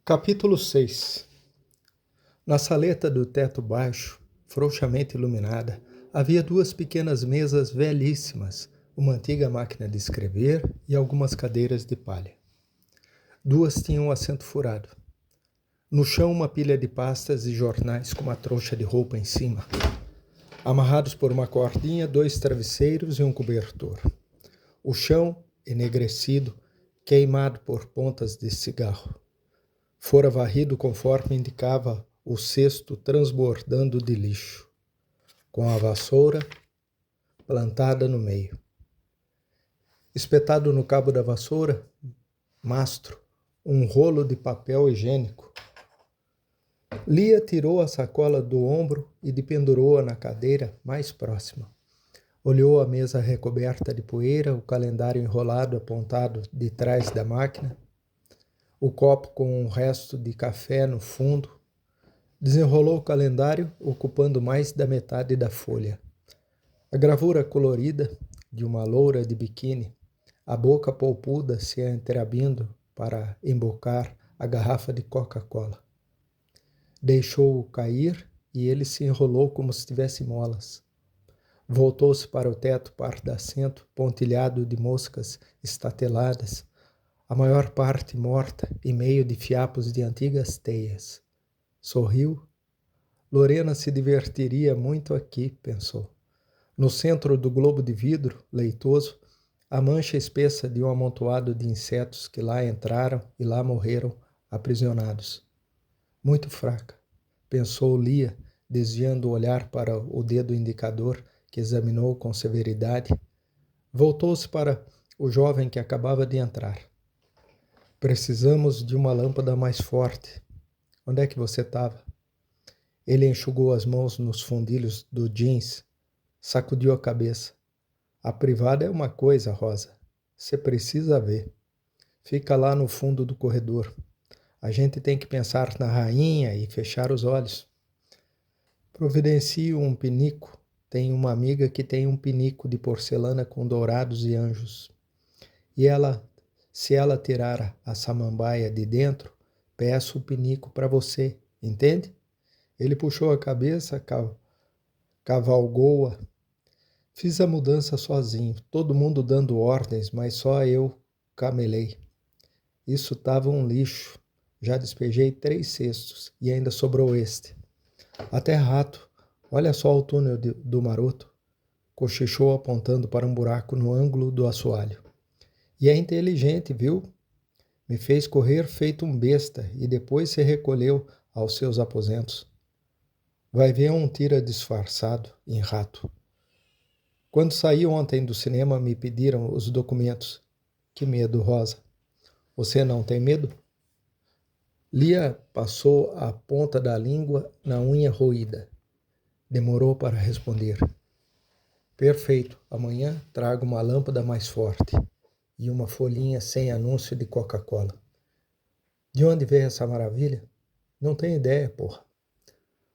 Capítulo 6. Na saleta do teto baixo, frouxamente iluminada, havia duas pequenas mesas velhíssimas, uma antiga máquina de escrever e algumas cadeiras de palha. Duas tinham um assento furado. No chão, uma pilha de pastas e jornais com uma trouxa de roupa em cima. Amarrados por uma cordinha, dois travesseiros e um cobertor. O chão, enegrecido, queimado por pontas de cigarro. Fora varrido conforme indicava o cesto transbordando de lixo, com a vassoura plantada no meio. Espetado no cabo da vassoura, mastro, um rolo de papel higiênico. Lia tirou a sacola do ombro e dependurou-a na cadeira mais próxima. Olhou a mesa recoberta de poeira, o calendário enrolado apontado de trás da máquina, o copo com um resto de café no fundo. Desenrolou o calendário, ocupando mais da metade da folha. A gravura colorida de uma loura de biquíni, a boca polpuda se entreabrindo para embocar a garrafa de Coca-Cola. Deixou-o cair e ele se enrolou como se tivesse molas. Voltou-se para o teto pardacento, pontilhado de moscas estateladas, a maior parte morta e meio de fiapos de antigas teias. Sorriu. Lorena se divertiria muito aqui, pensou. No centro do globo de vidro, leitoso, a mancha espessa de um amontoado de insetos que lá entraram e lá morreram, aprisionados. Muito fraca, pensou Lia, desviando o olhar para o dedo indicador que examinou com severidade. Voltou-se para o jovem que acabava de entrar. Precisamos de uma lâmpada mais forte. Onde é que você estava? Ele enxugou as mãos nos fundilhos do jeans, sacudiu a cabeça. A privada é uma coisa, Rosa. Você precisa ver. Fica lá no fundo do corredor. A gente tem que pensar na rainha e fechar os olhos. Providencie um pinico. Tenho uma amiga que tem um pinico de porcelana com dourados e anjos. E se ela tirar a samambaia de dentro, peço o pinico para você, entende? Ele puxou a cabeça, cavalgou-a. Fiz a mudança sozinho, todo mundo dando ordens, mas só eu camelei. Isso estava um lixo. Já despejei 3 cestos e ainda sobrou este. Até rato, olha só o túnel do maroto, cochichou apontando para um buraco no ângulo do assoalho. E é inteligente, viu? Me fez correr feito um besta e depois se recolheu aos seus aposentos. Vai ver um tira disfarçado em rato. Quando saí ontem do cinema, me pediram os documentos. Que medo, Rosa. Você não tem medo? Lia passou a ponta da língua na unha roída. Demorou para responder. Perfeito, amanhã trago uma lâmpada mais forte e uma folhinha sem anúncio de Coca-Cola. De onde veio essa maravilha? Não tenho ideia, porra.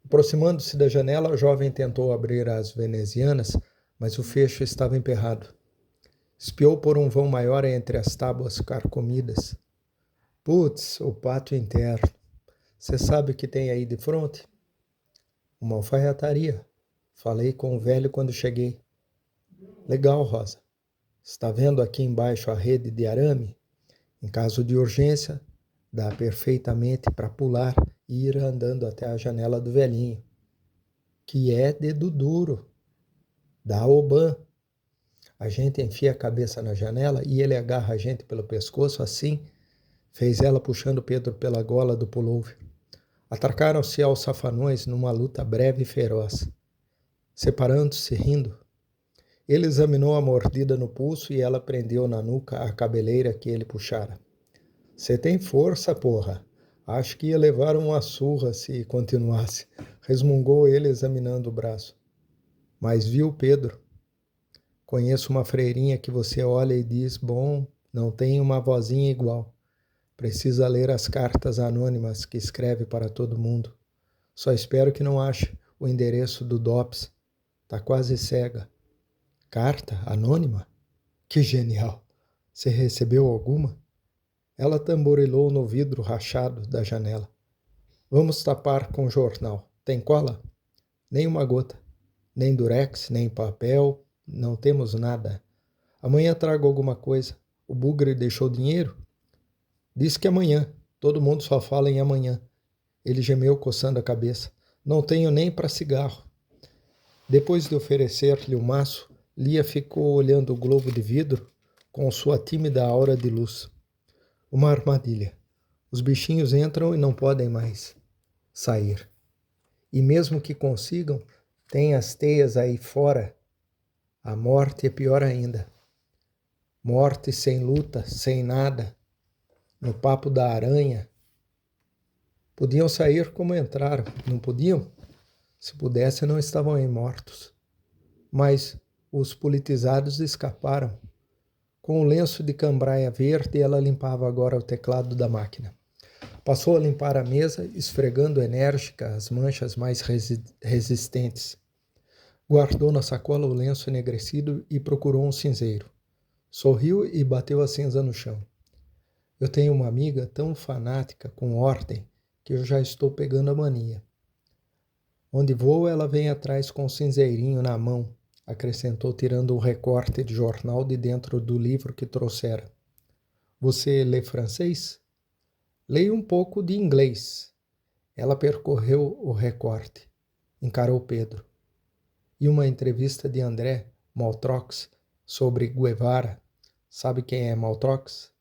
Aproximando-se da janela, o jovem tentou abrir as venezianas, mas o fecho estava emperrado. Espiou por um vão maior entre as tábuas carcomidas. Putz, o pátio interno. Você sabe o que tem aí de fronte? Uma alfaiataria. Falei com o velho quando cheguei. Legal, Rosa. Está vendo aqui embaixo a rede de arame? Em caso de urgência, dá perfeitamente para pular e ir andando até a janela do velhinho, que é dedo duro. Dá Oban. A gente enfia a cabeça na janela e ele agarra a gente pelo pescoço assim, fez ela puxando Pedro pela gola do pullover. Atracaram-se aos safanões numa luta breve e feroz. Separando-se, rindo. Ele examinou a mordida no pulso e ela prendeu na nuca a cabeleira que ele puxara. Você tem força, porra. Acho que ia levar uma surra se continuasse. Resmungou ele examinando o braço. Mas viu, Pedro? Conheço uma freirinha que você olha e diz, bom, não tem uma vozinha igual. Precisa ler as cartas anônimas que escreve para todo mundo. Só espero que não ache o endereço do DOPS. Tá quase cega. Carta anônima? Que genial! Você recebeu alguma? Ela tamborilou no vidro rachado da janela. Vamos tapar com jornal. Tem cola? Nem uma gota. Nem durex, nem papel. Não temos nada. Amanhã trago alguma coisa. O bugre deixou dinheiro? Disse que amanhã. Todo mundo só fala em amanhã. Ele gemeu coçando a cabeça. Não tenho nem para cigarro. Depois de oferecer-lhe o maço, Lia ficou olhando o globo de vidro com sua tímida aura de luz. Uma armadilha. Os bichinhos entram e não podem mais sair. E mesmo que consigam, tem as teias aí fora. A morte é pior ainda. Morte sem luta, sem nada. No papo da aranha. Podiam sair como entraram, não podiam? Se pudessem, não estavam aí mortos. Mas os politizados escaparam. Com o lenço de cambraia verde, ela limpava agora o teclado da máquina. Passou a limpar a mesa, esfregando enérgica as manchas mais resistentes. Guardou na sacola o lenço enegrecido e procurou um cinzeiro. Sorriu e bateu a cinza no chão. Eu tenho uma amiga tão fanática com ordem que eu já estou pegando a mania. Onde vou, ela vem atrás com um cinzeirinho na mão, acrescentou, tirando um recorte de jornal de dentro do livro que trouxera. Você lê francês? Leio um pouco de inglês. Ela percorreu o recorte. Encarou Pedro. E uma entrevista de André Maltrox sobre Guevara. Sabe quem é Maltrox?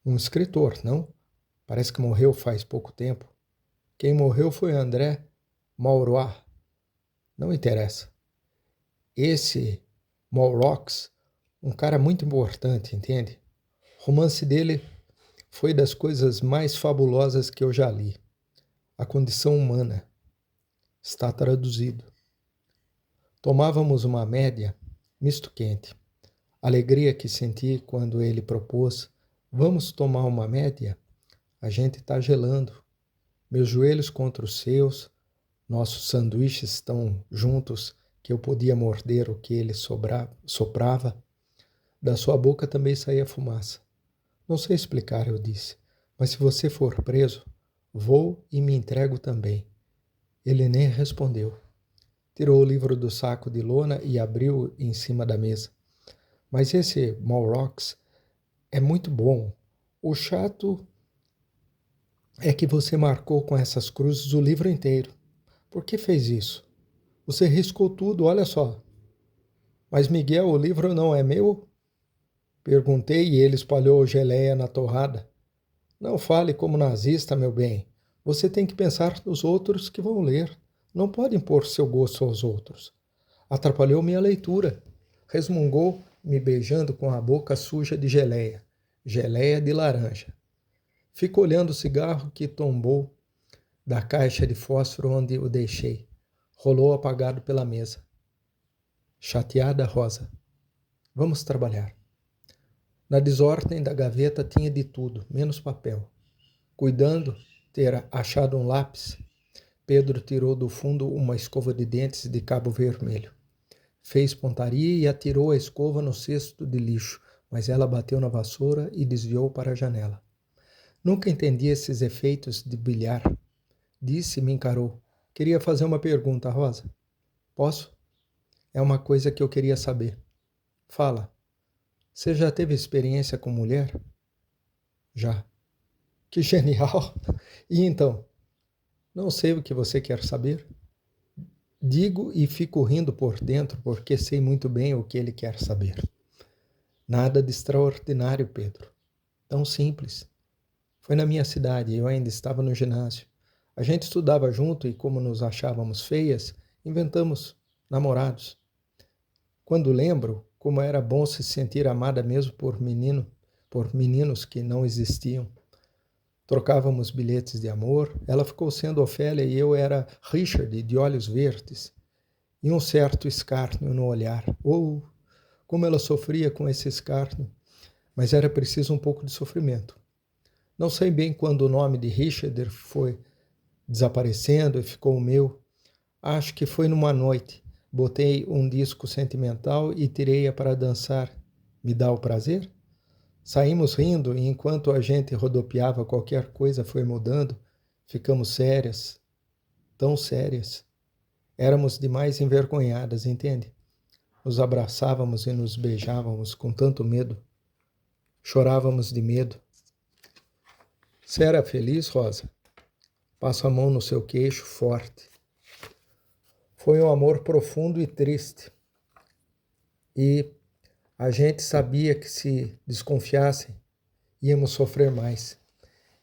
Um escritor, não? Parece que morreu faz pouco tempo. Quem morreu foi André Malraux. Não interessa. Esse Malraux, um cara muito importante, entende? O romance dele foi das coisas mais fabulosas que eu já li. A condição humana. Está traduzido. Tomávamos uma média, misto quente. Alegria que senti quando ele propôs: vamos tomar uma média? A gente está gelando. Meus joelhos contra os seus, nossos sanduíches estão juntos que eu podia morder o que ele soprava. Da sua boca também saía fumaça. Não sei explicar, eu disse, mas se você for preso, vou e me entrego também. Ele nem respondeu. Tirou o livro do saco de lona e abriu em cima da mesa. Mas esse Malraux é muito bom. O chato é que você marcou com essas cruzes o livro inteiro. Por que fez isso? Você riscou tudo, olha só. Mas, Miguel, o livro não é meu? Perguntei e ele espalhou geleia na torrada. Não fale como nazista, meu bem. Você tem que pensar nos outros que vão ler. Não pode impor seu gosto aos outros. Atrapalhou minha leitura. Resmungou, me beijando com a boca suja de geleia. Geleia de laranja. Fico olhando o cigarro que tombou da caixa de fósforo onde o deixei. Rolou apagado pela mesa. Chateada, Rosa. Vamos trabalhar. Na desordem da gaveta tinha de tudo, menos papel. Cuidando ter achado um lápis, Pedro tirou do fundo uma escova de dentes de cabo vermelho. Fez pontaria e atirou a escova no cesto de lixo, mas ela bateu na vassoura e desviou para a janela. Nunca entendi esses efeitos de bilhar. Disse e me encarou. Queria fazer uma pergunta, Rosa. Posso? É uma coisa que eu queria saber. Fala. Você já teve experiência com mulher? Já. Que genial! E então? Não sei o que você quer saber. Digo e fico rindo por dentro porque sei muito bem o que ele quer saber. Nada de extraordinário, Pedro. Tão simples. Foi na minha cidade e eu ainda estava no ginásio. A gente estudava junto e, como nos achávamos feias, inventamos namorados. Quando lembro como era bom se sentir amada mesmo por meninos que não existiam. Trocávamos bilhetes de amor, ela ficou sendo Ofélia e eu era Richard, de olhos verdes, e um certo escárnio no olhar. Oh, como ela sofria com esse escárnio, mas era preciso um pouco de sofrimento. Não sei bem quando o nome de Richard foi desaparecendo e ficou o meu. Acho que foi numa noite. Botei um disco sentimental e tirei-a para dançar. Me dá o prazer? Saímos rindo e enquanto a gente rodopiava qualquer coisa foi mudando, ficamos sérias, tão sérias. Éramos demais envergonhadas, entende? Nos abraçávamos e nos beijávamos com tanto medo. Chorávamos de medo. Você era feliz, Rosa? Passo a mão no seu queixo forte. Foi um amor profundo e triste. E a gente sabia que se desconfiassem, íamos sofrer mais.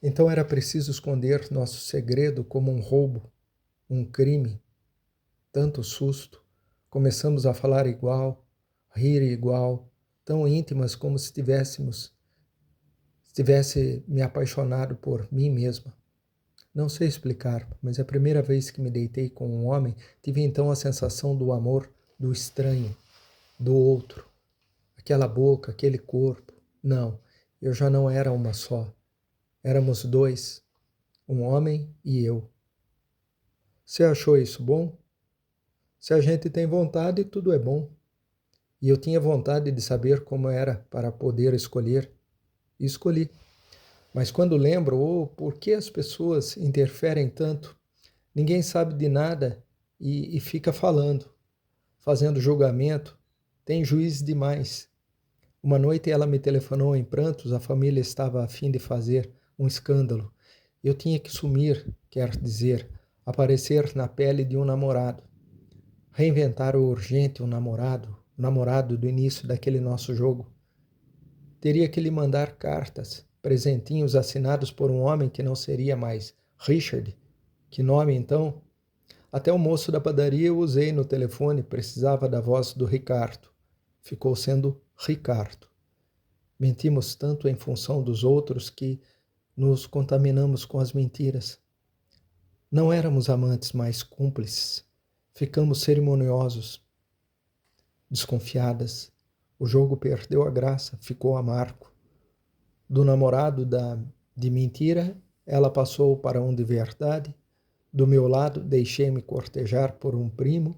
Então era preciso esconder nosso segredo como um roubo, um crime. Tanto susto. Começamos a falar igual, rir igual, tão íntimas como se tivesse me apaixonado por mim mesma. Não sei explicar, mas a primeira vez que me deitei com um homem, tive então a sensação do amor do estranho, do outro. Aquela boca, aquele corpo. Não, eu já não era uma só. Éramos dois, um homem e eu. Você achou isso bom? Se a gente tem vontade, tudo é bom. E eu tinha vontade de saber como era para poder escolher. E escolhi. Mas quando lembro, por que as pessoas interferem tanto? Ninguém sabe de nada e fica falando, fazendo julgamento. Tem juiz demais. Uma noite ela me telefonou em prantos, a família estava a fim de fazer um escândalo. Eu tinha que sumir, quer dizer, aparecer na pele de um namorado. Reinventar o urgente o namorado do início daquele nosso jogo. Teria que lhe mandar cartas, presentinhos assinados por um homem que não seria mais Richard. Que nome então? Até o moço da padaria eu usei no telefone, precisava da voz do Ricardo. Ficou sendo Ricardo. Mentimos tanto em função dos outros que nos contaminamos com as mentiras. Não éramos amantes, mas cúmplices. Ficamos cerimoniosos, desconfiadas. O jogo perdeu a graça, ficou amargo. Do namorado de mentira, ela passou para um de verdade. Do meu lado, deixei-me cortejar por um primo.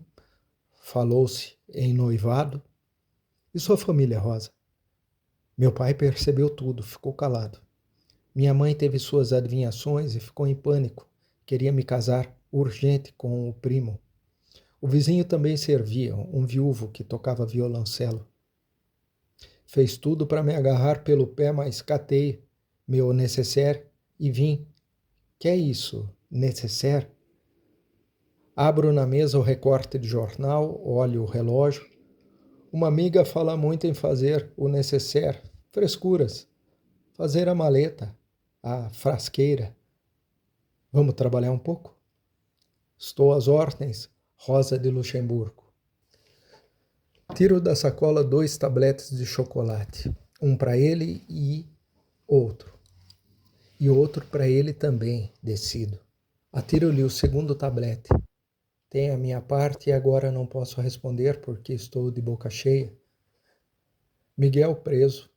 Falou-se em noivado. E sua família, Rosa? Meu pai percebeu tudo, ficou calado. Minha mãe teve suas adivinhações e ficou em pânico. Queria me casar urgente com o primo. O vizinho também servia, um viúvo que tocava violoncelo. Fez tudo para me agarrar pelo pé, mas catei meu necessaire e vim. Que é isso, necessaire? Abro na mesa o recorte de jornal, olho o relógio. Uma amiga fala muito em fazer o necessaire. Frescuras. Fazer a maleta, a frasqueira. Vamos trabalhar um pouco? Estou às ordens, Rosa de Luxemburgo. Tiro da sacola 2 tabletes de chocolate. Um para ele e outro. E outro para ele também, decido. Atiro-lhe o segundo tablete. Tem a minha parte e agora não posso responder porque estou de boca cheia. Miguel preso.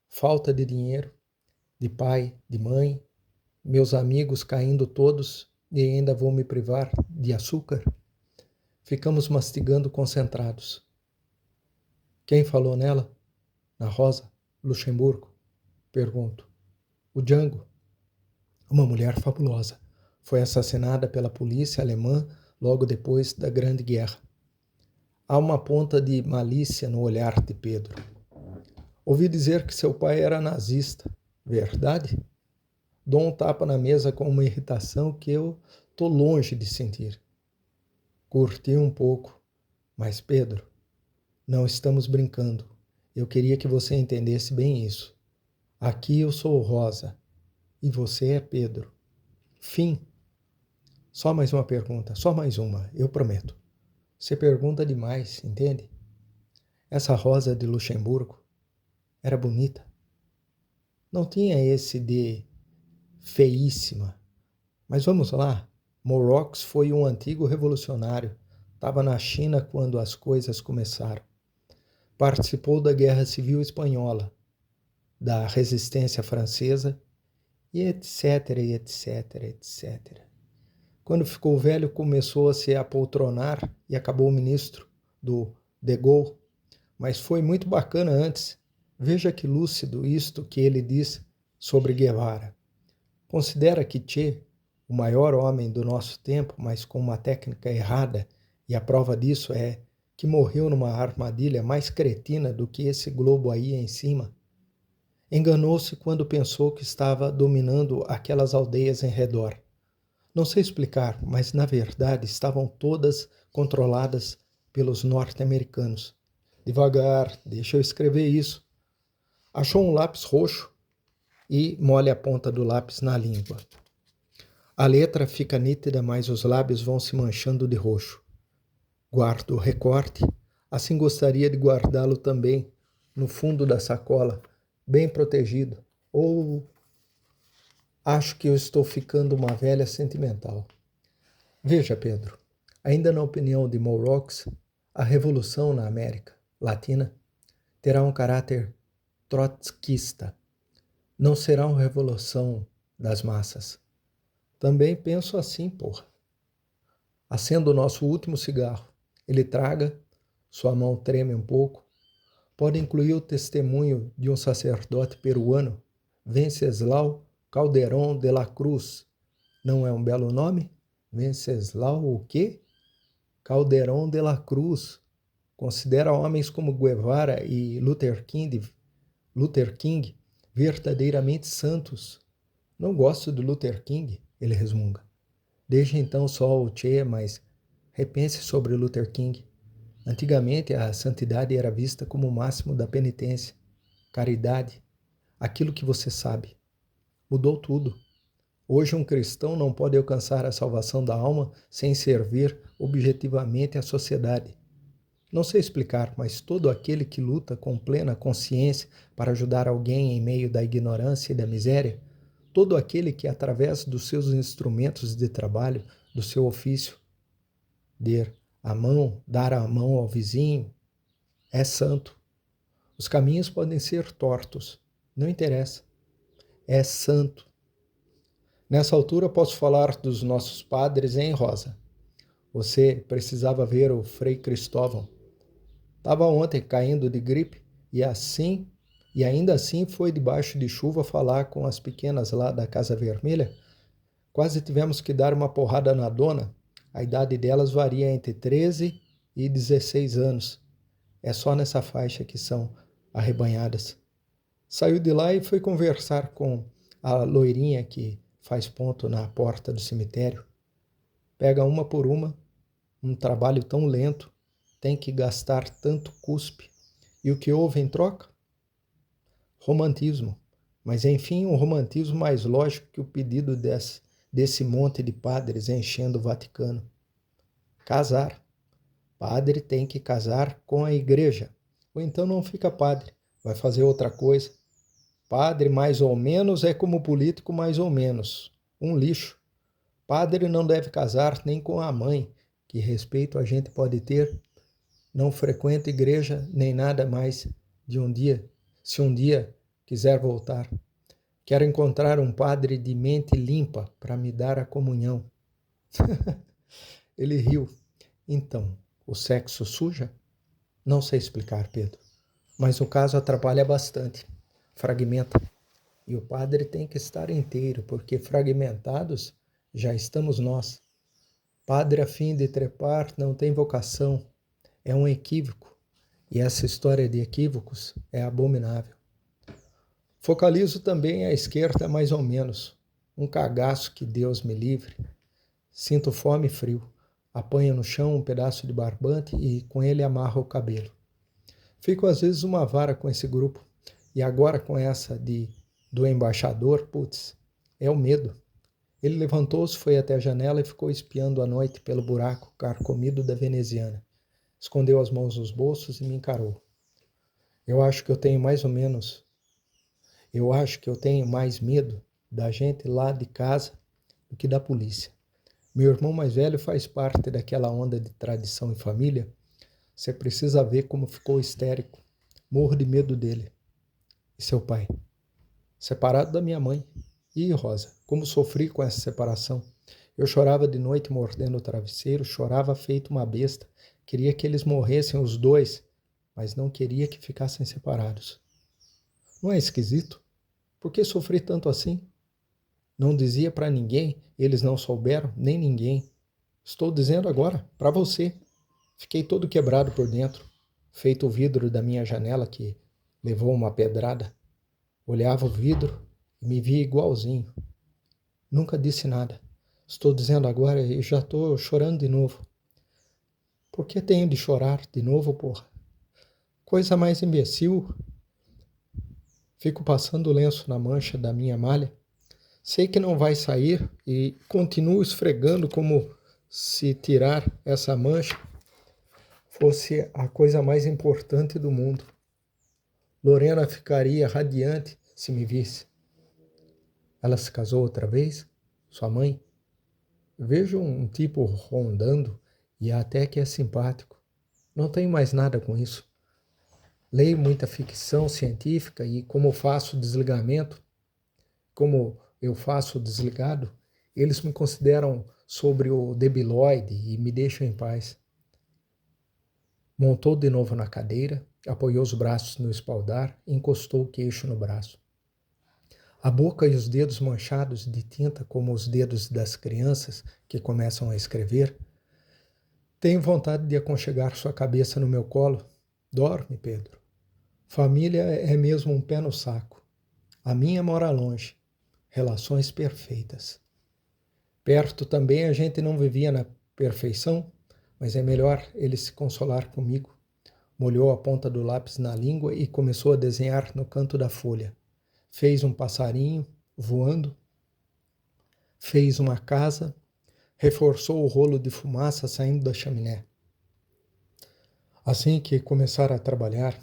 Falta de dinheiro, de pai, de mãe. Meus amigos caindo todos e ainda vou me privar de açúcar. Ficamos mastigando concentrados. Quem falou nela? Na Rosa, Luxemburgo? Pergunto. O Django. Uma mulher fabulosa. Foi assassinada pela polícia alemã logo depois da Grande Guerra. Há uma ponta de malícia no olhar de Pedro. Ouvi dizer que seu pai era nazista. Verdade? Dou um tapa na mesa com uma irritação que eu estou longe de sentir. Curti um pouco. Mas, Pedro, não estamos brincando. Eu queria que você entendesse bem isso. Aqui eu sou Rosa e você é Pedro. Fim. Só mais uma pergunta, só mais uma, eu prometo. Você pergunta demais, entende? Essa Rosa de Luxemburgo era bonita. Não tinha esse de feíssima. Mas vamos lá. Morox foi um antigo revolucionário. Estava na China quando as coisas começaram. Participou da Guerra Civil Espanhola, da Resistência Francesa e etc, etc, etc. Quando ficou velho, começou a se apoltronar e acabou ministro do De Gaulle. Mas foi muito bacana antes. Veja que lúcido isto que ele diz sobre Guevara. Considera que Che, o maior homem do nosso tempo, mas com uma técnica errada, e a prova disso é que morreu numa armadilha mais cretina do que esse globo aí em cima. Enganou-se quando pensou que estava dominando aquelas aldeias em redor. Não sei explicar, mas na verdade estavam todas controladas pelos norte-americanos. Devagar, deixa eu escrever isso. Achou um lápis roxo e molha a ponta do lápis na língua. A letra fica nítida, mas os lábios vão se manchando de roxo. Guardo o recorte, assim gostaria de guardá-lo também no fundo da sacola, bem protegido. Ou acho que eu estou ficando uma velha sentimental. Veja, Pedro, ainda na opinião de Morox, a revolução na América Latina terá um caráter trotskista. Não será uma revolução das massas. Também penso assim, porra. Acendo o nosso último cigarro. Ele traga, sua mão treme um pouco. Pode incluir o testemunho de um sacerdote peruano, Venceslau Calderón de la Cruz. Não é um belo nome? Venceslau o quê? Calderón de la Cruz. Considera homens como Guevara e Luther King verdadeiramente santos. Não gosto de Luther King, ele resmunga. Deixe então só o Che, mas repense sobre Luther King. Antigamente a santidade era vista como o máximo da penitência, caridade, aquilo que você sabe. Mudou tudo. Hoje um cristão não pode alcançar a salvação da alma sem servir objetivamente à sociedade. Não sei explicar, mas todo aquele que luta com plena consciência para ajudar alguém em meio da ignorância e da miséria, todo aquele que, através dos seus instrumentos de trabalho, do seu ofício, dar a mão ao vizinho, é santo. Os caminhos podem ser tortos, não interessa. É santo. Nessa altura posso falar dos nossos padres, hein, Rosa? Você precisava ver o Frei Cristóvão. Estava ontem caindo de gripe e ainda assim foi debaixo de chuva falar com as pequenas lá da Casa Vermelha. Quase tivemos que dar uma porrada na dona. A idade delas varia entre 13 e 16 anos. É só nessa faixa que são arrebanhadas. Saiu de lá e foi conversar com a loirinha que faz ponto na porta do cemitério. Pega uma por uma, um trabalho tão lento, tem que gastar tanto cuspe. E o que houve em troca? Romantismo. Mas enfim, um romantismo mais lógico que o pedido desse monte de padres enchendo o Vaticano. Casar. Padre tem que casar com a igreja. Ou então não fica padre, vai fazer outra coisa. Padre mais ou menos é como político mais ou menos. Um lixo. Padre não deve casar nem com a mãe. Que respeito a gente pode ter? Não frequenta igreja nem nada mais de um dia, se um dia quiser voltar. Quero encontrar um padre de mente limpa para me dar a comunhão. Ele riu. Então, o sexo suja? Não sei explicar, Pedro. Mas o caso atrapalha bastante. Fragmenta. E o padre tem que estar inteiro, porque fragmentados já estamos nós. Padre a fim de trepar não tem vocação. É um equívoco. E essa história de equívocos é abominável. Focalizo também a esquerda mais ou menos. Um cagaço que Deus me livre. Sinto fome e frio. Apanho no chão um pedaço de barbante e com ele amarro o cabelo. Fico às vezes uma vara com esse grupo. E agora com essa do embaixador, putz, é o medo. Ele levantou-se, foi até a janela e ficou espiando a noite pelo buraco carcomido da veneziana. Escondeu as mãos nos bolsos e me encarou. Eu acho que eu tenho mais medo da gente lá de casa do que da polícia. Meu irmão mais velho faz parte daquela onda de tradição em família. Você precisa ver como ficou histérico. Morro de medo dele. E seu pai? Separado da minha mãe. Ih, Rosa, como sofri com essa separação. Eu chorava de noite mordendo o travesseiro, chorava feito uma besta. Queria que eles morressem os dois, mas não queria que ficassem separados. Não é esquisito? Por que sofri tanto assim? Não dizia para ninguém, eles não souberam, nem ninguém. Estou dizendo agora, para você. Fiquei todo quebrado por dentro, feito o vidro da minha janela que levou uma pedrada. Olhava o vidro e me via igualzinho. Nunca disse nada. Estou dizendo agora e já estou chorando de novo. Por que tenho de chorar de novo, porra? Coisa mais imbecil. Fico passando o lenço na mancha da minha malha. Sei que não vai sair e continuo esfregando como se tirar essa mancha fosse a coisa mais importante do mundo. Lorena ficaria radiante se me visse. Ela se casou outra vez? Sua mãe? Vejo um tipo rondando e até que é simpático. Não tenho mais nada com isso. Leio muita ficção científica e como eu faço desligado, eles me consideram sobre o debilóide e me deixam em paz. Montou de novo na cadeira, apoiou os braços no espaldar e encostou o queixo no braço. A boca e os dedos manchados de tinta como os dedos das crianças que começam a escrever. Tenho vontade de aconchegar sua cabeça no meu colo. Dorme, Pedro. Família é mesmo um pé no saco. A minha mora longe. Relações perfeitas. Perto também a gente não vivia na perfeição, mas é melhor ele se consolar comigo. Molhou a ponta do lápis na língua e começou a desenhar no canto da folha. Fez um passarinho voando, fez uma casa, reforçou o rolo de fumaça saindo da chaminé. Assim que começar a trabalhar,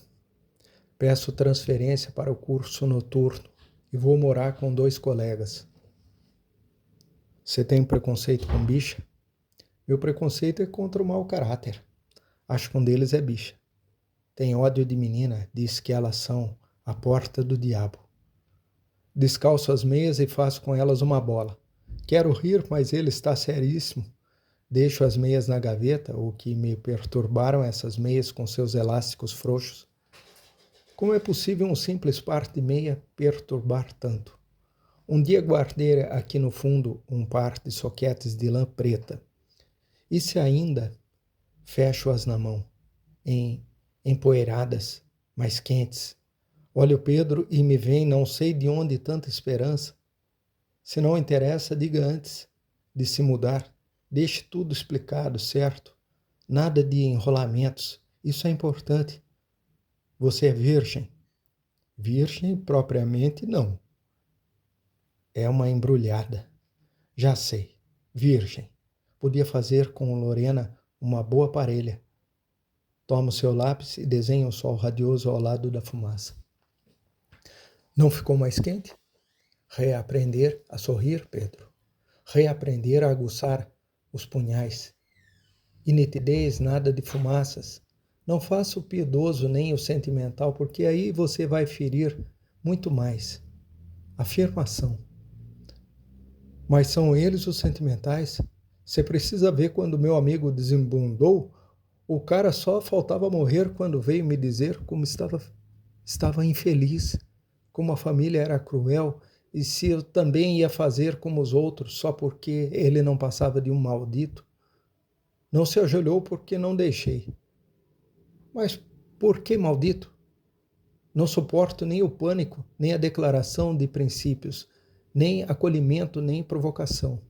peço transferência para o curso noturno e vou morar com 2 colegas. Você tem preconceito com bicha? Meu preconceito é contra o mau caráter. Acho que um deles é bicha. Tem ódio de menina, diz que elas são a porta do diabo. Descalço as meias e faço com elas uma bola. Quero rir, mas ele está seríssimo. Deixo as meias na gaveta, o que me perturbaram essas meias com seus elásticos frouxos. Como é possível um simples par de meia perturbar tanto? Um dia guardei aqui no fundo um par de soquetes de lã preta. E se ainda fecho-as na mão, empoeiradas, mas quentes. Olho Pedro e me vem não sei de onde tanta esperança. Se não interessa, diga antes de se mudar. Deixe tudo explicado, certo? Nada de enrolamentos. Isso é importante. Você é virgem? Virgem propriamente não. É uma embrulhada. Já sei. Virgem. Podia fazer com Lorena uma boa parelha. Toma o seu lápis e desenha o sol radioso ao lado da fumaça. Não ficou mais quente? Reaprender a sorrir, Pedro. Reaprender a aguçar os punhais. E nitidez, nada de fumaças. Não faça o piedoso nem o sentimental, porque aí você vai ferir muito mais. Afirmação. Mas são eles os sentimentais? Você precisa ver quando meu amigo desembundou, o cara só faltava morrer quando veio me dizer como estava infeliz, como a família era cruel e se eu também ia fazer como os outros só porque ele não passava de um maldito. Não se ajoelhou porque não deixei. Mas por que maldito? Não suporto nem o pânico, nem a declaração de princípios, nem acolhimento, nem provocação.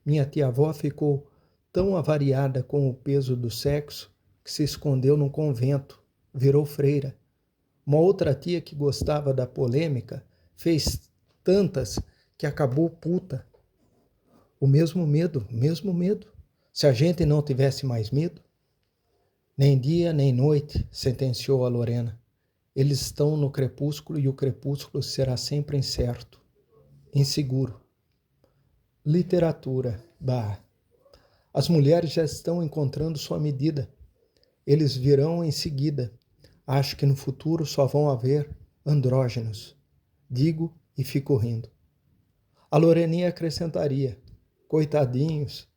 Minha tia-avó ficou tão avariada com o peso do sexo que se escondeu num convento, virou freira. Uma outra tia que gostava da polêmica fez tantas que acabou puta. O mesmo medo. Se a gente não tivesse mais medo, nem dia nem noite, sentenciou a Lorena. Eles estão no crepúsculo e o crepúsculo será sempre incerto, inseguro. Literatura. Bah. As mulheres já estão encontrando sua medida. Eles virão em seguida. Acho que no futuro só vão haver andrógenos. Digo e fico rindo. A Loreninha acrescentaria, coitadinhos,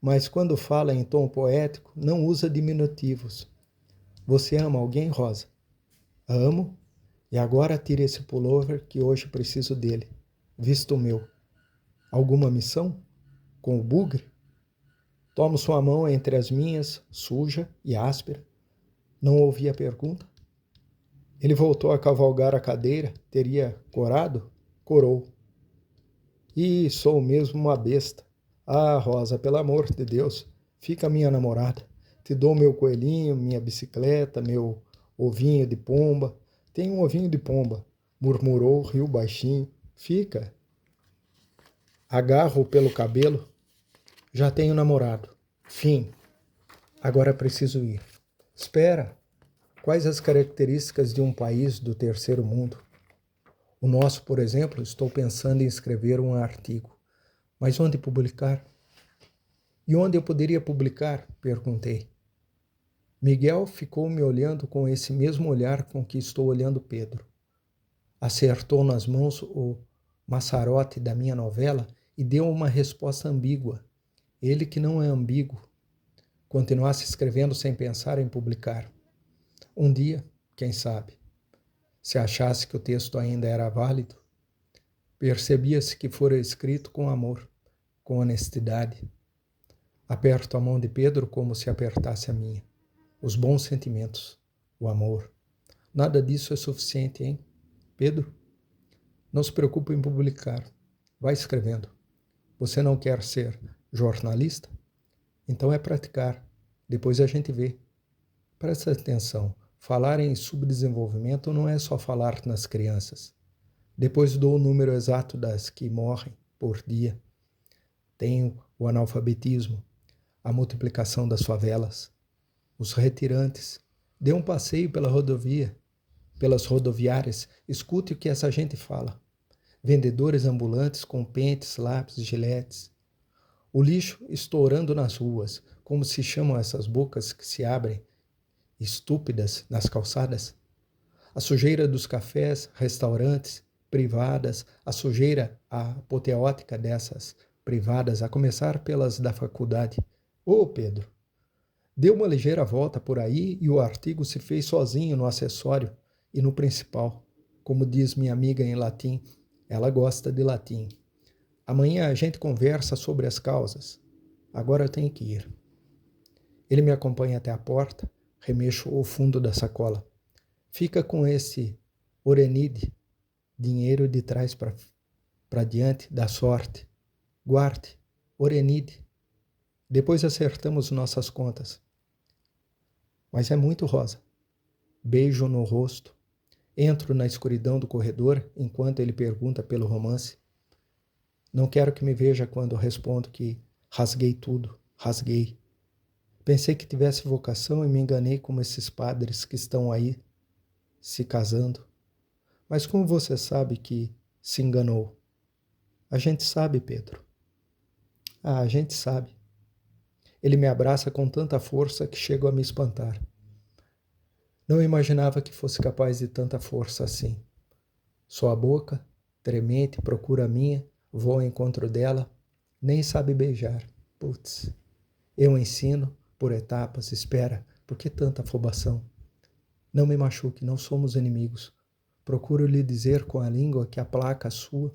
mas quando fala em tom poético, não usa diminutivos. Você ama alguém, Rosa? Amo, E agora tire esse pullover que hoje preciso dele. Visto o meu. Alguma missão? Com o bugre? Tomo sua mão entre as minhas, suja e áspera. Não ouvi a pergunta? Ele voltou a cavalgar a cadeira. Teria corado? Corou. E sou mesmo uma besta. Ah, Rosa, pelo amor de Deus, fica minha namorada. Te dou meu coelhinho, minha bicicleta, meu ovinho de pomba. Tem um ovinho de pomba, murmurou, riu baixinho. Fica. Agarro-o pelo cabelo. Já tenho namorado. Fim. Agora preciso ir. Espera. Quais as características de um país do terceiro mundo? O nosso, por exemplo, estou pensando em escrever um artigo. Mas onde publicar? E onde eu poderia publicar? Perguntei. Miguel ficou me olhando com esse mesmo olhar com que estou olhando Pedro. Acertou nas mãos o maçarote da minha novela e deu uma resposta ambígua. Ele que não é ambíguo. Continuasse escrevendo sem pensar em publicar. Um dia, quem sabe, se achasse que o texto ainda era válido, percebia-se que fora escrito com amor, com honestidade. Aperto a mão de Pedro como se apertasse a minha. Os bons sentimentos, o amor. Nada disso é suficiente, hein? Pedro, não se preocupe em publicar. Vai escrevendo. Você não quer ser jornalista? Então é praticar. Depois a gente vê. Presta atenção. Falar em subdesenvolvimento não é só falar nas crianças. Depois dou o número exato das que morrem por dia. Tenho o analfabetismo, a multiplicação das favelas, os retirantes. Dê um passeio pela rodovia, pelas rodoviárias. Escute o que essa gente fala. Vendedores ambulantes com pentes, lápis, giletes. O lixo estourando nas ruas. Como se chamam essas bocas que se abrem, estúpidas, nas calçadas? A sujeira dos cafés, restaurantes, privadas, a sujeira apoteótica dessas privadas, a começar pelas da faculdade. Ô, Pedro, deu uma ligeira volta por aí e o artigo se fez sozinho no acessório e no principal. Como diz minha amiga em latim, ela gosta de latim. Amanhã a gente conversa sobre as causas. Agora eu tenho que ir. Ele me acompanha até a porta, remexo o fundo da sacola. Fica com esse Orenide, dinheiro de trás para diante, da sorte. Guarde, Orenide. Depois acertamos nossas contas. Mas é muito rosa. Beijo no rosto. Entro na escuridão do corredor enquanto ele pergunta pelo romance. Não quero que me veja quando respondo que rasguei tudo, rasguei. Pensei que tivesse vocação e me enganei como esses padres que estão aí se casando. Mas como você sabe que se enganou? A gente sabe, Pedro. Ah, a gente sabe. Ele me abraça com tanta força que chego a me espantar. Não imaginava que fosse capaz de tanta força assim. Sua boca, tremente, procura a minha, vou ao encontro dela, nem sabe beijar. Putz, eu ensino, por etapas, espera, por que tanta afobação? Não me machuque, não somos inimigos. Procuro lhe dizer com a língua que aplaca a sua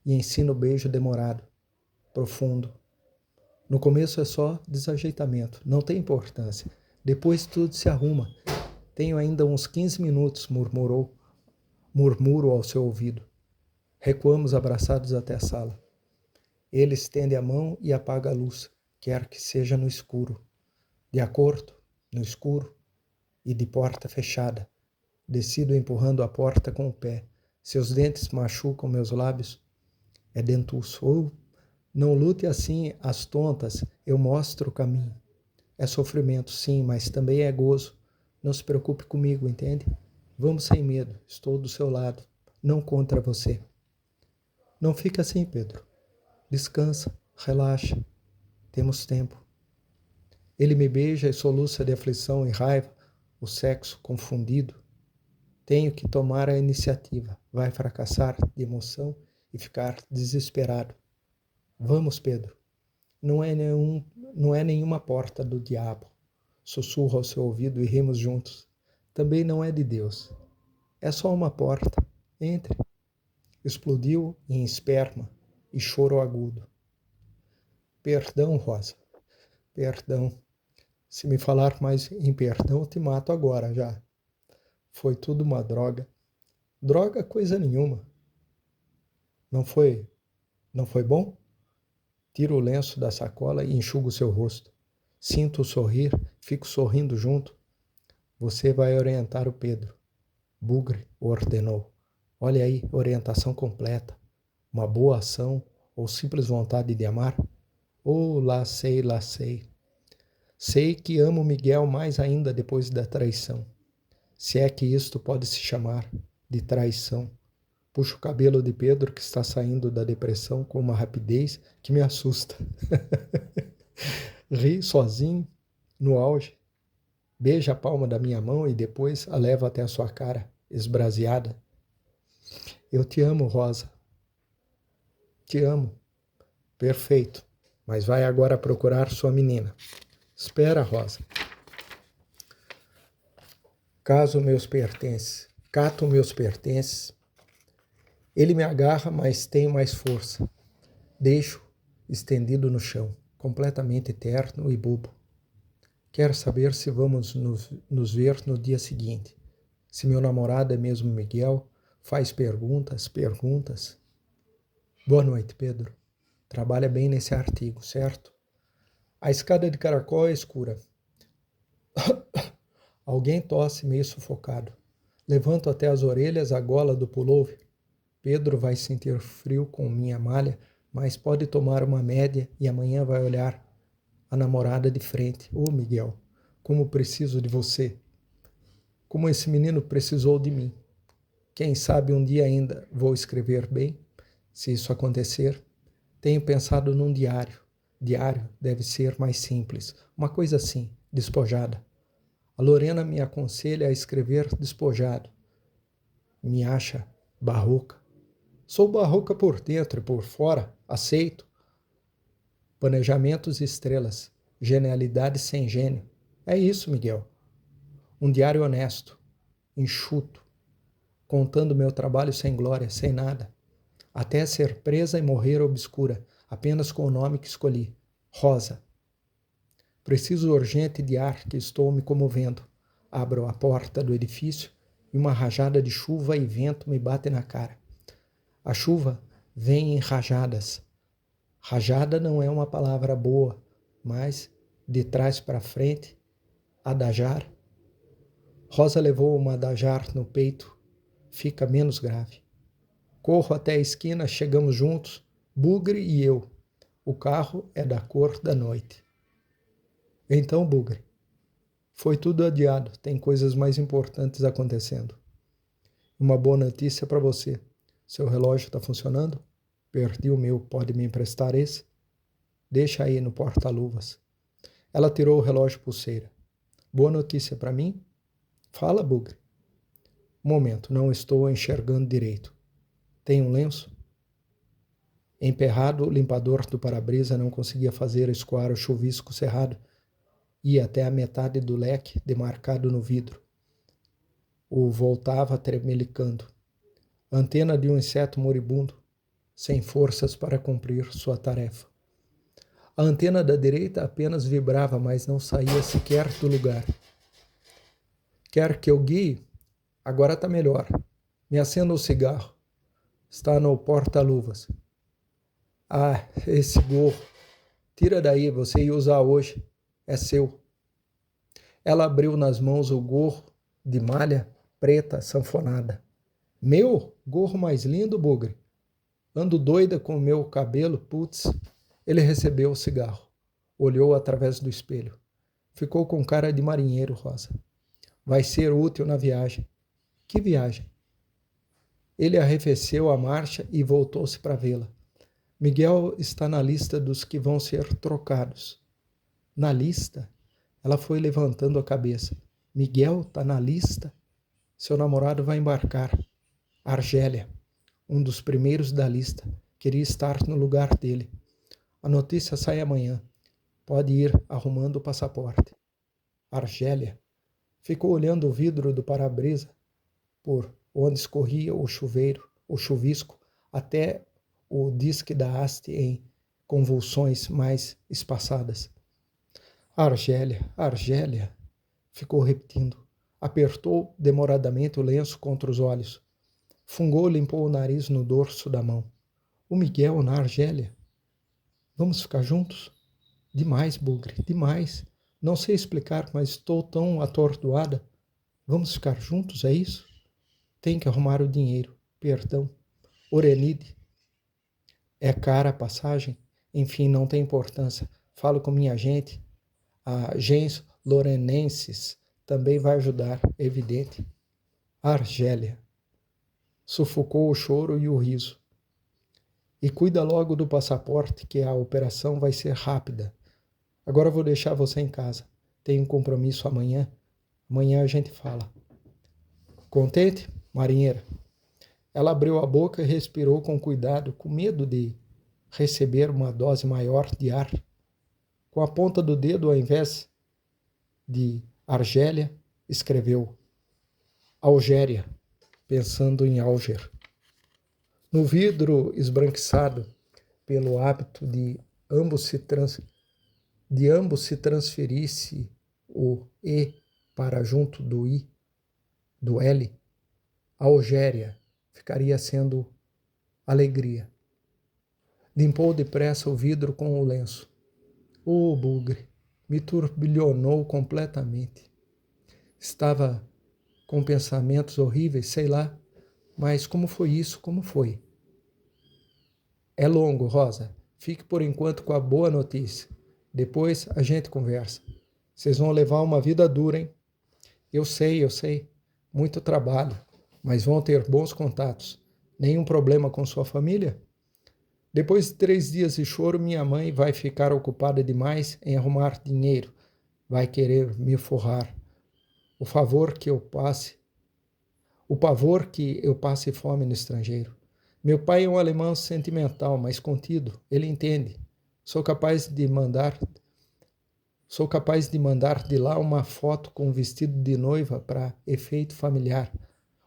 e ensino o beijo demorado, profundo. No começo é só desajeitamento, não tem importância. Depois tudo se arruma. Tenho ainda uns 15 minutos, murmuro ao seu ouvido. Recuamos abraçados até a sala. Ele estende a mão e apaga a luz, quer que seja no escuro. De acordo, no escuro e de porta fechada. Decido empurrando a porta com o pé. Seus dentes machucam meus lábios. É dentuço. Ou não lute assim às tontas, eu mostro o caminho. É sofrimento, sim, mas também é gozo. Não se preocupe comigo, entende? Vamos sem medo, estou do seu lado, não contra você. Não fica assim, Pedro. Descansa, relaxa, temos tempo. Ele me beija e soluça de aflição e raiva, o sexo confundido. Tenho que tomar a iniciativa. Vai fracassar de emoção e ficar desesperado. Vamos, Pedro. Não é nenhuma porta do diabo. Sussurro ao seu ouvido e rimos juntos. Também não é de Deus. É só uma porta. Entre. Explodiu em esperma e choro agudo. Perdão, Rosa. Perdão. Se me falar mais em perdão, eu te mato agora já. Foi tudo uma droga. Droga coisa nenhuma. Não foi bom? Tiro o lenço da sacola e enxugo seu rosto. Sinto sorrir, fico sorrindo junto. Você vai orientar o Pedro. Bugre ordenou. Olha aí, orientação completa. Uma boa ação ou simples vontade de amar? Oh, lá sei, lá sei. Sei que amo Miguel mais ainda depois da traição. Se é que isto pode se chamar de traição. Puxo o cabelo de Pedro, que está saindo da depressão com uma rapidez que me assusta. Ri sozinho, no auge. Beija a palma da minha mão e depois a levo até a sua cara, esbraseada. Eu te amo, Rosa. Te amo. Perfeito. Mas vai agora procurar sua menina. Espera, Rosa. Cato meus pertences. Ele me agarra, mas tenho mais força. Deixo estendido no chão, completamente terno e bobo. Quero saber se vamos nos ver no dia seguinte. Se meu namorado é mesmo Miguel, faz perguntas. Boa noite, Pedro. Trabalha bem nesse artigo, certo? A escada de caracol é escura. Alguém tosse meio sufocado. Levanto até as orelhas a gola do pullover. Pedro vai sentir frio com minha malha, mas pode tomar uma média e amanhã vai olhar a namorada de frente. Ô, Miguel, como preciso de você. Como esse menino precisou de mim. Quem sabe um dia ainda vou escrever bem, se isso acontecer. Tenho pensado num diário. Diário deve ser mais simples. Uma coisa assim, despojada. A Lorena me aconselha a escrever despojado. Me acha barroca. Sou barroca por dentro e por fora, aceito. Planejamentos e estrelas, genialidade sem gênio. É isso, Miguel. Um diário honesto, enxuto, contando meu trabalho sem glória, sem nada. Até ser presa e morrer obscura, apenas com o nome que escolhi, Rosa. Preciso urgente de ar, que estou me comovendo. Abro a porta do edifício e uma rajada de chuva e vento me bate na cara. A chuva vem em rajadas. Rajada não é uma palavra boa, mas de trás para frente, adajar. Rosa levou uma adajar no peito, fica menos grave. Corro até a esquina, chegamos juntos, Bugre e eu. O carro é da cor da noite. Então, Bugre, foi tudo adiado, tem coisas mais importantes acontecendo. Uma boa notícia para você. Seu relógio está funcionando? Perdi o meu, pode me emprestar esse? Deixa aí no porta-luvas. Ela tirou o relógio pulseira. Boa notícia para mim? Fala, Bugre. Um momento, não estou enxergando direito. Tem um lenço? Emperrado, o limpador do para-brisa não conseguia fazer escoar o chuvisco cerrado. Ia até a metade do leque demarcado no vidro. O voltava tremelicando. Antena de um inseto moribundo, sem forças para cumprir sua tarefa. A antena da direita apenas vibrava, mas não saía sequer do lugar. Quer que eu guie? Agora está melhor. Me acenda o cigarro. Está no porta-luvas. Ah, esse gorro. Tira daí, você ia usar hoje. É seu. Ela abriu nas mãos o gorro de malha preta sanfonada. Meu? Gorro mais lindo, Bugre. Ando doida com o meu cabelo, putz. Ele recebeu o cigarro. Olhou através do espelho. Ficou com cara de marinheiro, Rosa. Vai ser útil na viagem. Que viagem? Ele arrefeceu a marcha e voltou-se para vê-la. Miguel está na lista dos que vão ser trocados. Na lista? Ela foi levantando a cabeça. Miguel está na lista? Seu namorado vai embarcar. Argélia, um dos primeiros da lista, queria estar no lugar dele. A notícia sai amanhã. Pode ir arrumando o passaporte. Argélia ficou olhando o vidro do para-brisa. Por onde escorria o chuvisco, até o disque da haste em convulsões mais espaçadas. Argélia, Argélia, ficou repetindo. Apertou demoradamente o lenço contra os olhos. Fungou, limpou o nariz no dorso da mão. O Miguel na Argélia. Vamos ficar juntos? Demais, Bugre, demais. Não sei explicar, mas estou tão atordoada. Vamos ficar juntos, é isso? Tem que arrumar o dinheiro. Perdão. Orenide. É cara a passagem? Enfim, não tem importância. Falo com minha gente. A gens Lorenenses também vai ajudar, é evidente. Argélia. Sufocou o choro e o riso. E cuida logo do passaporte, que a operação vai ser rápida. Agora vou deixar você em casa. Tenho um compromisso amanhã. Amanhã a gente fala. Contente, marinheira? Ela abriu a boca e respirou com cuidado, com medo de receber uma dose maior de ar. Com a ponta do dedo, ao invés de Argélia, escreveu Algéria, pensando em Alger. No vidro esbranquiçado, pelo hábito de ambos se transferisse o E para junto do I, do L, Algéria ficaria sendo alegria. Limpou depressa o vidro com o lenço. O bugre me turbilhonou completamente. Estava com pensamentos horríveis, sei lá, mas como foi isso? Como foi? É longo, Rosa. Fique por enquanto com a boa notícia. Depois a gente conversa. Vocês vão levar uma vida dura, hein? Eu sei. Muito trabalho, mas vão ter bons contatos. Nenhum problema com sua família? Depois de 3 dias de choro, minha mãe vai ficar ocupada demais em arrumar dinheiro. Vai querer me forrar. O pavor que eu passe fome no estrangeiro. Meu pai é um alemão sentimental, mas contido. Ele entende. Sou capaz de mandar de lá uma foto com um vestido de noiva para efeito familiar.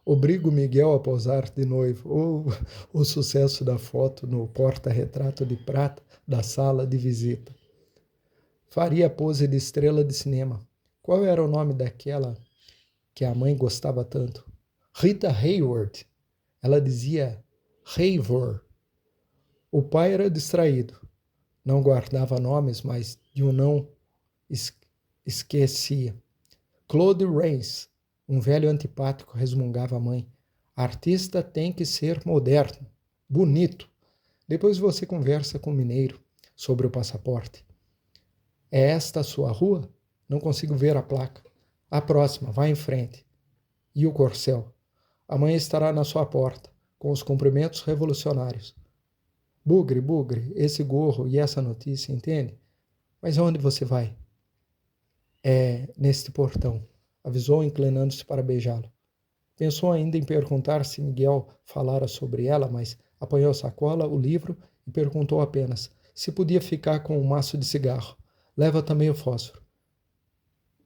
Obrigo Miguel a posar de noivo. O sucesso da foto no porta-retrato de prata da sala de visita. Faria a pose de estrela de cinema. Qual era o nome daquela que a mãe gostava tanto? Rita Hayworth. Ela dizia Hayworth. O pai era distraído. Não guardava nomes, mas de um não esquecia. Claude Rains, um velho antipático, resmungava a mãe. Artista tem que ser moderno, bonito. Depois você conversa com o mineiro sobre o passaporte. É esta a sua rua? Não consigo ver a placa. A próxima, vá em frente. E o corcel? Amanhã estará na sua porta, com os cumprimentos revolucionários. Bugre, esse gorro e essa notícia, entende? Mas aonde você vai? É neste portão, avisou, inclinando-se para beijá-lo. Pensou ainda em perguntar se Miguel falara sobre ela, mas apanhou a sacola, o livro e perguntou apenas se podia ficar com um maço de cigarro. Leva também o fósforo.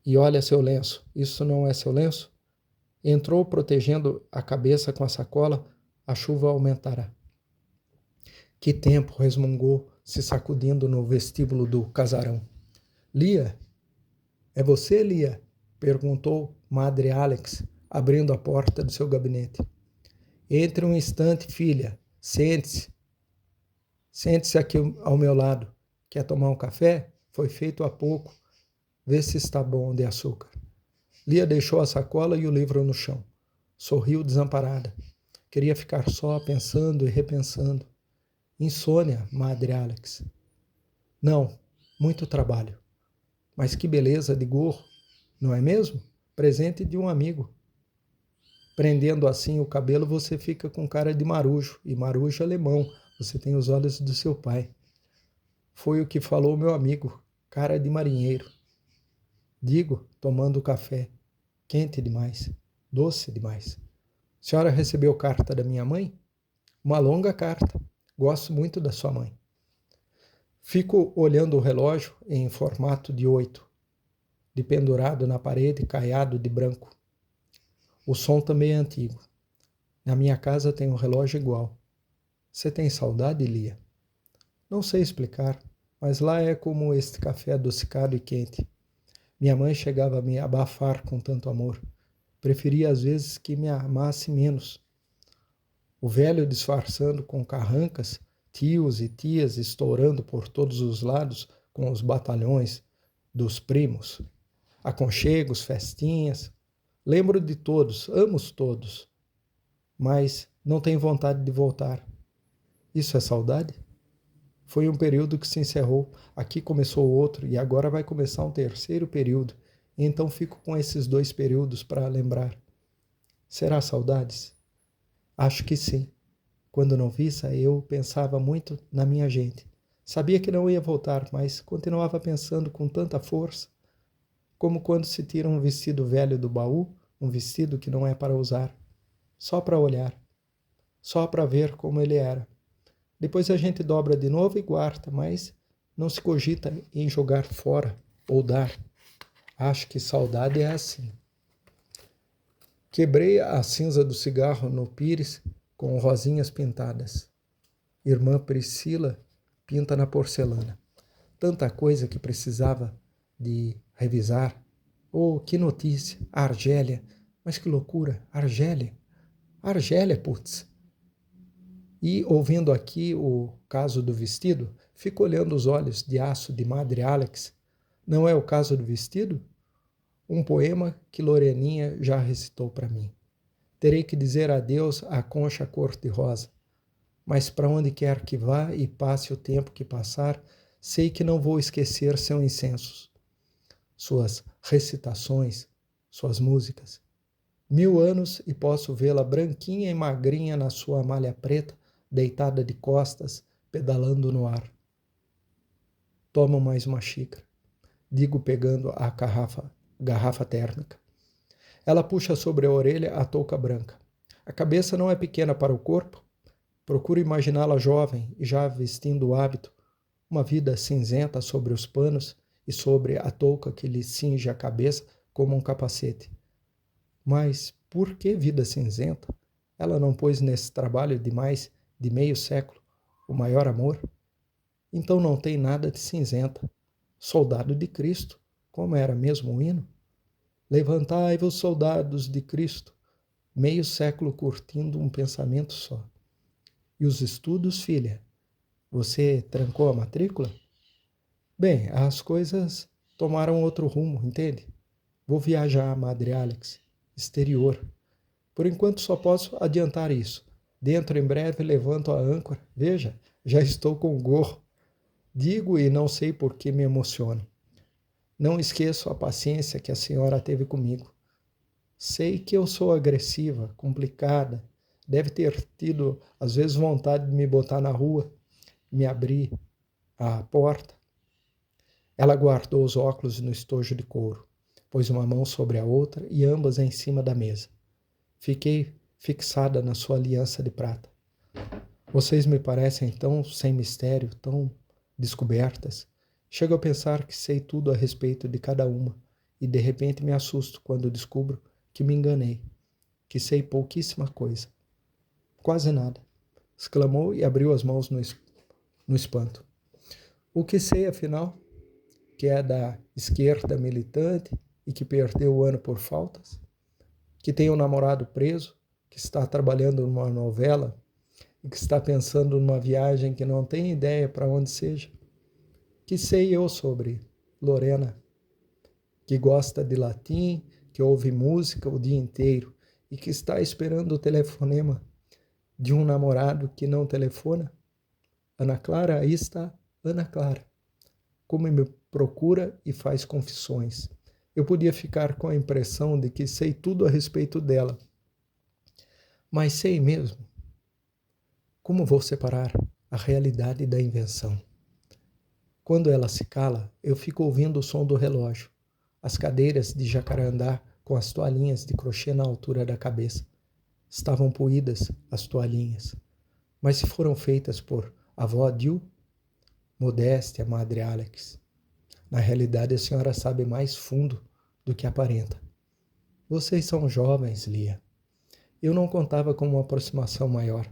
E olha seu lenço. Isso não é seu lenço? Entrou protegendo a cabeça com a sacola. A chuva aumentará. Que tempo, resmungou, se sacudindo no vestíbulo do casarão. Lia? É você, Lia? Perguntou Madre Alex, abrindo a porta do seu gabinete. Entre um instante, filha. Sente-se. Sente-se aqui ao meu lado. Quer tomar um café? Foi feito há pouco. Vê se está bom de açúcar. Lia deixou a sacola e o livro no chão. Sorriu desamparada. Queria ficar só, pensando e repensando. Insônia, Madre Alex. Não, muito trabalho. Mas que beleza de gorro, não é mesmo? Presente de um amigo. Prendendo assim o cabelo, você fica com cara de marujo, e marujo alemão, você tem os olhos do seu pai. Foi o que falou meu amigo, cara de marinheiro. Digo, tomando o café, quente demais, doce demais. Senhora recebeu carta da minha mãe? Uma longa carta. Gosto muito da sua mãe. Fico olhando o relógio em formato de 8, dependurado na parede, caiado de branco. O som também é antigo. Na minha casa tem um relógio igual. Você tem saudade, Lia? Não sei explicar, mas lá é como este café adocicado e quente. Minha mãe chegava a me abafar com tanto amor. Preferia às vezes que me amasse menos. O velho disfarçando com carrancas, tios e tias estourando por todos os lados com os batalhões dos primos. Aconchegos, festinhas. Lembro de todos, amo-os todos, mas não tenho vontade de voltar. Isso é saudade? Foi um período que se encerrou, aqui começou outro e agora vai começar um terceiro período. Então fico com esses 2 períodos para lembrar. Será saudades? Acho que sim. Quando não vissa, eu pensava muito na minha gente. Sabia que não ia voltar, mas continuava pensando com tanta força, como quando se tira um vestido velho do baú, um vestido que não é para usar, só para olhar, só para ver como ele era. Depois a gente dobra de novo e guarda, mas não se cogita em jogar fora ou dar. Acho que saudade é assim. Quebrei a cinza do cigarro no pires com rosinhas pintadas. Irmã Priscila pinta na porcelana. Tanta coisa que precisava de revisar. Oh, que notícia! A Argélia. Mas que loucura! Argélia. Argélia, putz. E, ouvindo aqui o caso do vestido, fico olhando os olhos de aço de Madre Alex. Não é o caso do vestido? Um poema que Loreninha já recitou para mim. Terei que dizer adeus à concha cor-de-rosa. Mas para onde quer que vá e passe o tempo que passar, sei que não vou esquecer seus incensos, suas recitações, suas músicas. 1000 anos e posso vê-la branquinha e magrinha na sua malha preta, deitada de costas, pedalando no ar. Tomo mais uma xícara, digo pegando a garrafa térmica. Ela puxa sobre a orelha a touca branca. A cabeça não é pequena para o corpo. Procuro imaginá-la jovem e já vestindo o hábito, uma vida cinzenta sobre os panos e sobre a touca que lhe cinge a cabeça como um capacete. Mas por que vida cinzenta? Ela não pôs nesse trabalho de mais de meio século o maior amor? Então não tem nada de cinzenta. Soldado de Cristo, como era mesmo o hino? Levantai-vos, soldados de Cristo, meio século curtindo um pensamento só. E os estudos, filha? Você trancou a matrícula? Bem, as coisas tomaram outro rumo, entende? Vou viajar, Madre Alex, exterior. Por enquanto só posso adiantar isso. Dentro em breve levanto a âncora. Veja, já estou com o gorro. Digo e não sei por que me emociono. Não esqueço a paciência que a senhora teve comigo. Sei que eu sou agressiva, complicada. Deve ter tido, às vezes, vontade de me botar na rua, me abrir a porta. Ela guardou os óculos no estojo de couro, pôs uma mão sobre a outra e ambas em cima da mesa. Fiquei fixada na sua aliança de prata. Vocês me parecem tão sem mistério, tão descobertas. Chego a pensar que sei tudo a respeito de cada uma e de repente me assusto quando descubro que me enganei, que sei pouquíssima coisa. Quase nada, exclamou e abriu as mãos no espanto. O que sei, afinal? Que é da esquerda militante e que perdeu o ano por faltas? Que tem um namorado preso, que está trabalhando numa novela e que está pensando numa viagem que não tem ideia para onde seja? Que sei eu sobre Lorena, que gosta de latim, que ouve música o dia inteiro e que está esperando o telefonema de um namorado que não telefona? Ana Clara, aí está Ana Clara. Como me procura e faz confissões. Eu podia ficar com a impressão de que sei tudo a respeito dela. Mas sei mesmo. Como vou separar a realidade da invenção? Quando ela se cala, eu fico ouvindo o som do relógio, as cadeiras de jacarandá com as toalhinhas de crochê na altura da cabeça. Estavam poídas as toalhinhas, mas se foram feitas por avó Dil, modéstia, Madre Alex. Na realidade, a senhora sabe mais fundo do que aparenta. Vocês são jovens, Lia. Eu não contava com uma aproximação maior,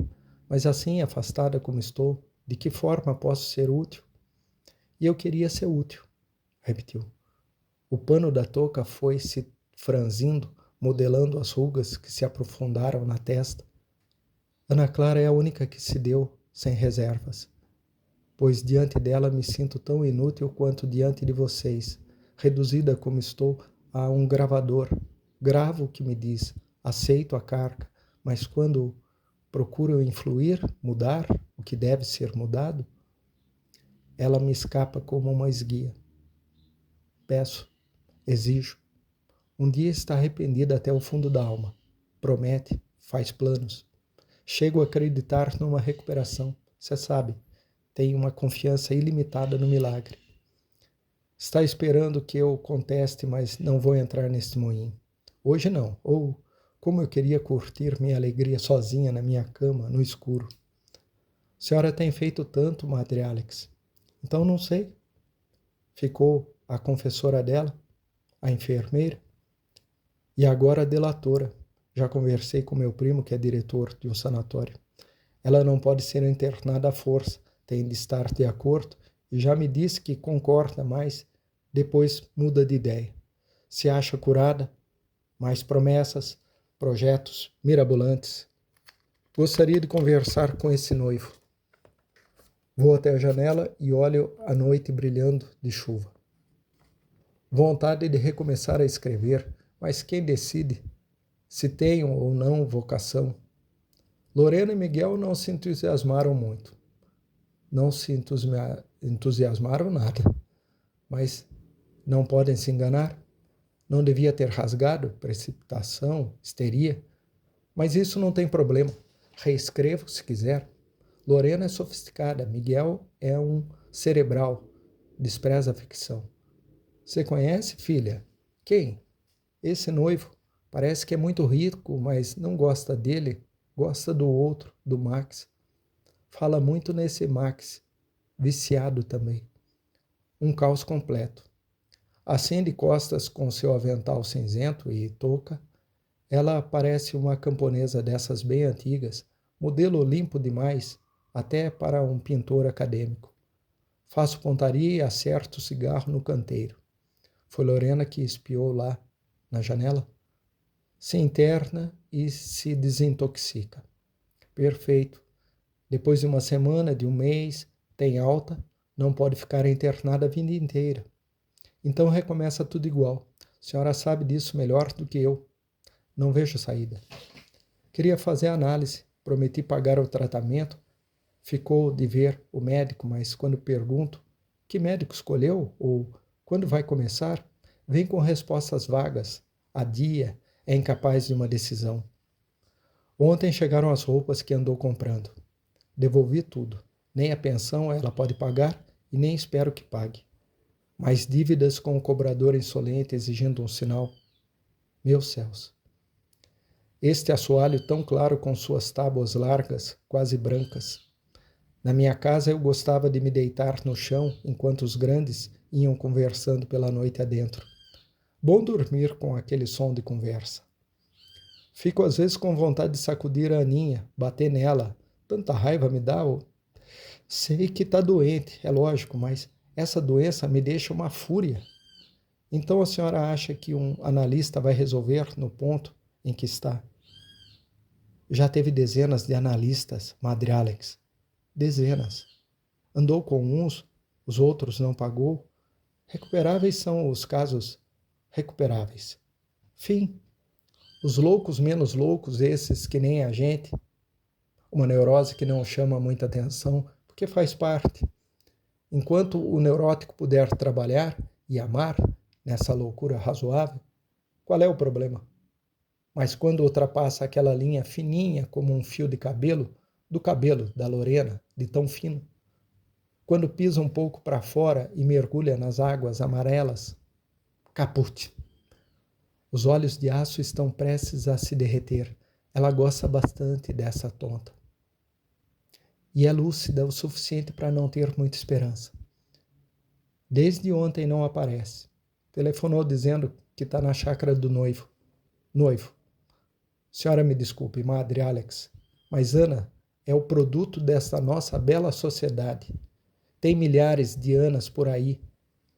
mas assim, afastada como estou, de que forma posso ser útil? E eu queria ser útil, repetiu. O pano da touca foi se franzindo, modelando as rugas que se aprofundaram na testa. Ana Clara é a única que se deu sem reservas, pois diante dela me sinto tão inútil quanto diante de vocês, reduzida como estou a um gravador. Gravo o que me diz, aceito a carga, mas quando procuro influir, mudar o que deve ser mudado, ela me escapa como uma esguia. Peço, exijo. Um dia está arrependida até o fundo da alma. Promete, faz planos. Chego a acreditar numa recuperação. Você sabe, tenho uma confiança ilimitada no milagre. Está esperando que eu conteste, mas não vou entrar neste moinho. Hoje não. Ou, como eu queria curtir minha alegria sozinha na minha cama, no escuro. A senhora tem feito tanto, Madre Alex. Então não sei. Ficou a confessora dela, a enfermeira, e agora a delatora. Já conversei com meu primo, que é diretor de um sanatório. Ela não pode ser internada à força, tem de estar de acordo, e já me disse que concorda, mas depois muda de ideia. Se acha curada, mais promessas, projetos mirabolantes. Gostaria de conversar com esse noivo. Vou até a janela e olho a noite brilhando de chuva. Vontade de recomeçar a escrever, mas quem decide se tenho ou não vocação? Lorena e Miguel não se entusiasmaram muito. Não se entusiasmaram nada, mas não podem se enganar. Não devia ter rasgado, precipitação, histeria, mas isso não tem problema. Reescrevo se quiser. Lorena é sofisticada, Miguel é um cerebral, despreza a ficção. Você conhece, filha? Quem? Esse noivo. Parece que é muito rico, mas não gosta dele, gosta do outro, do Max. Fala muito nesse Max, viciado também. Um caos completo. Assim de costas com seu avental cinzento e touca, ela parece uma camponesa dessas bem antigas, modelo limpo demais, até para um pintor acadêmico. Faço pontaria e acerto o cigarro no canteiro. Foi Lorena que espiou lá na janela? Se interna e se desintoxica. Perfeito. Depois de uma semana, de um mês, tem alta, não pode ficar internada a vida inteira. Então recomeça tudo igual. A senhora sabe disso melhor do que eu. Não vejo saída. Queria fazer análise, prometi pagar o tratamento. Ficou de ver o médico, mas quando pergunto que médico escolheu ou quando vai começar, vem com respostas vagas. Adia, é incapaz de uma decisão. Ontem chegaram as roupas que andou comprando. Devolvi tudo. Nem a pensão ela pode pagar e nem espero que pague. Mais dívidas com o cobrador insolente exigindo um sinal. Meus céus! Este assoalho tão claro com suas tábuas largas, quase brancas. Na minha casa eu gostava de me deitar no chão enquanto os grandes iam conversando pela noite adentro. Bom dormir com aquele som de conversa. Fico às vezes com vontade de sacudir a Aninha, bater nela. Tanta raiva me dá. Sei que está doente, é lógico, mas essa doença me deixa uma fúria. Então a senhora acha que um analista vai resolver no ponto em que está? Já teve dezenas de analistas, Madre Alex. Dezenas. Andou com uns, os outros não pagou. Recuperáveis são os casos recuperáveis. Fim. Os loucos menos loucos, esses que nem a gente. Uma neurose que não chama muita atenção, porque faz parte. Enquanto o neurótico puder trabalhar e amar nessa loucura razoável, qual é o problema? Mas quando ultrapassa aquela linha fininha como um fio de cabelo, do cabelo da Lorena, de tão fino, quando pisa um pouco para fora e mergulha nas águas amarelas, caput. Os olhos de aço estão prestes a se derreter. Ela gosta bastante dessa tonta. E é lúcida o suficiente para não ter muita esperança. Desde ontem não aparece. Telefonou dizendo que está na chácara do noivo. Noivo. Senhora me desculpe, Madre Alex, mas Ana é o produto desta nossa bela sociedade. Tem milhares de Anas por aí,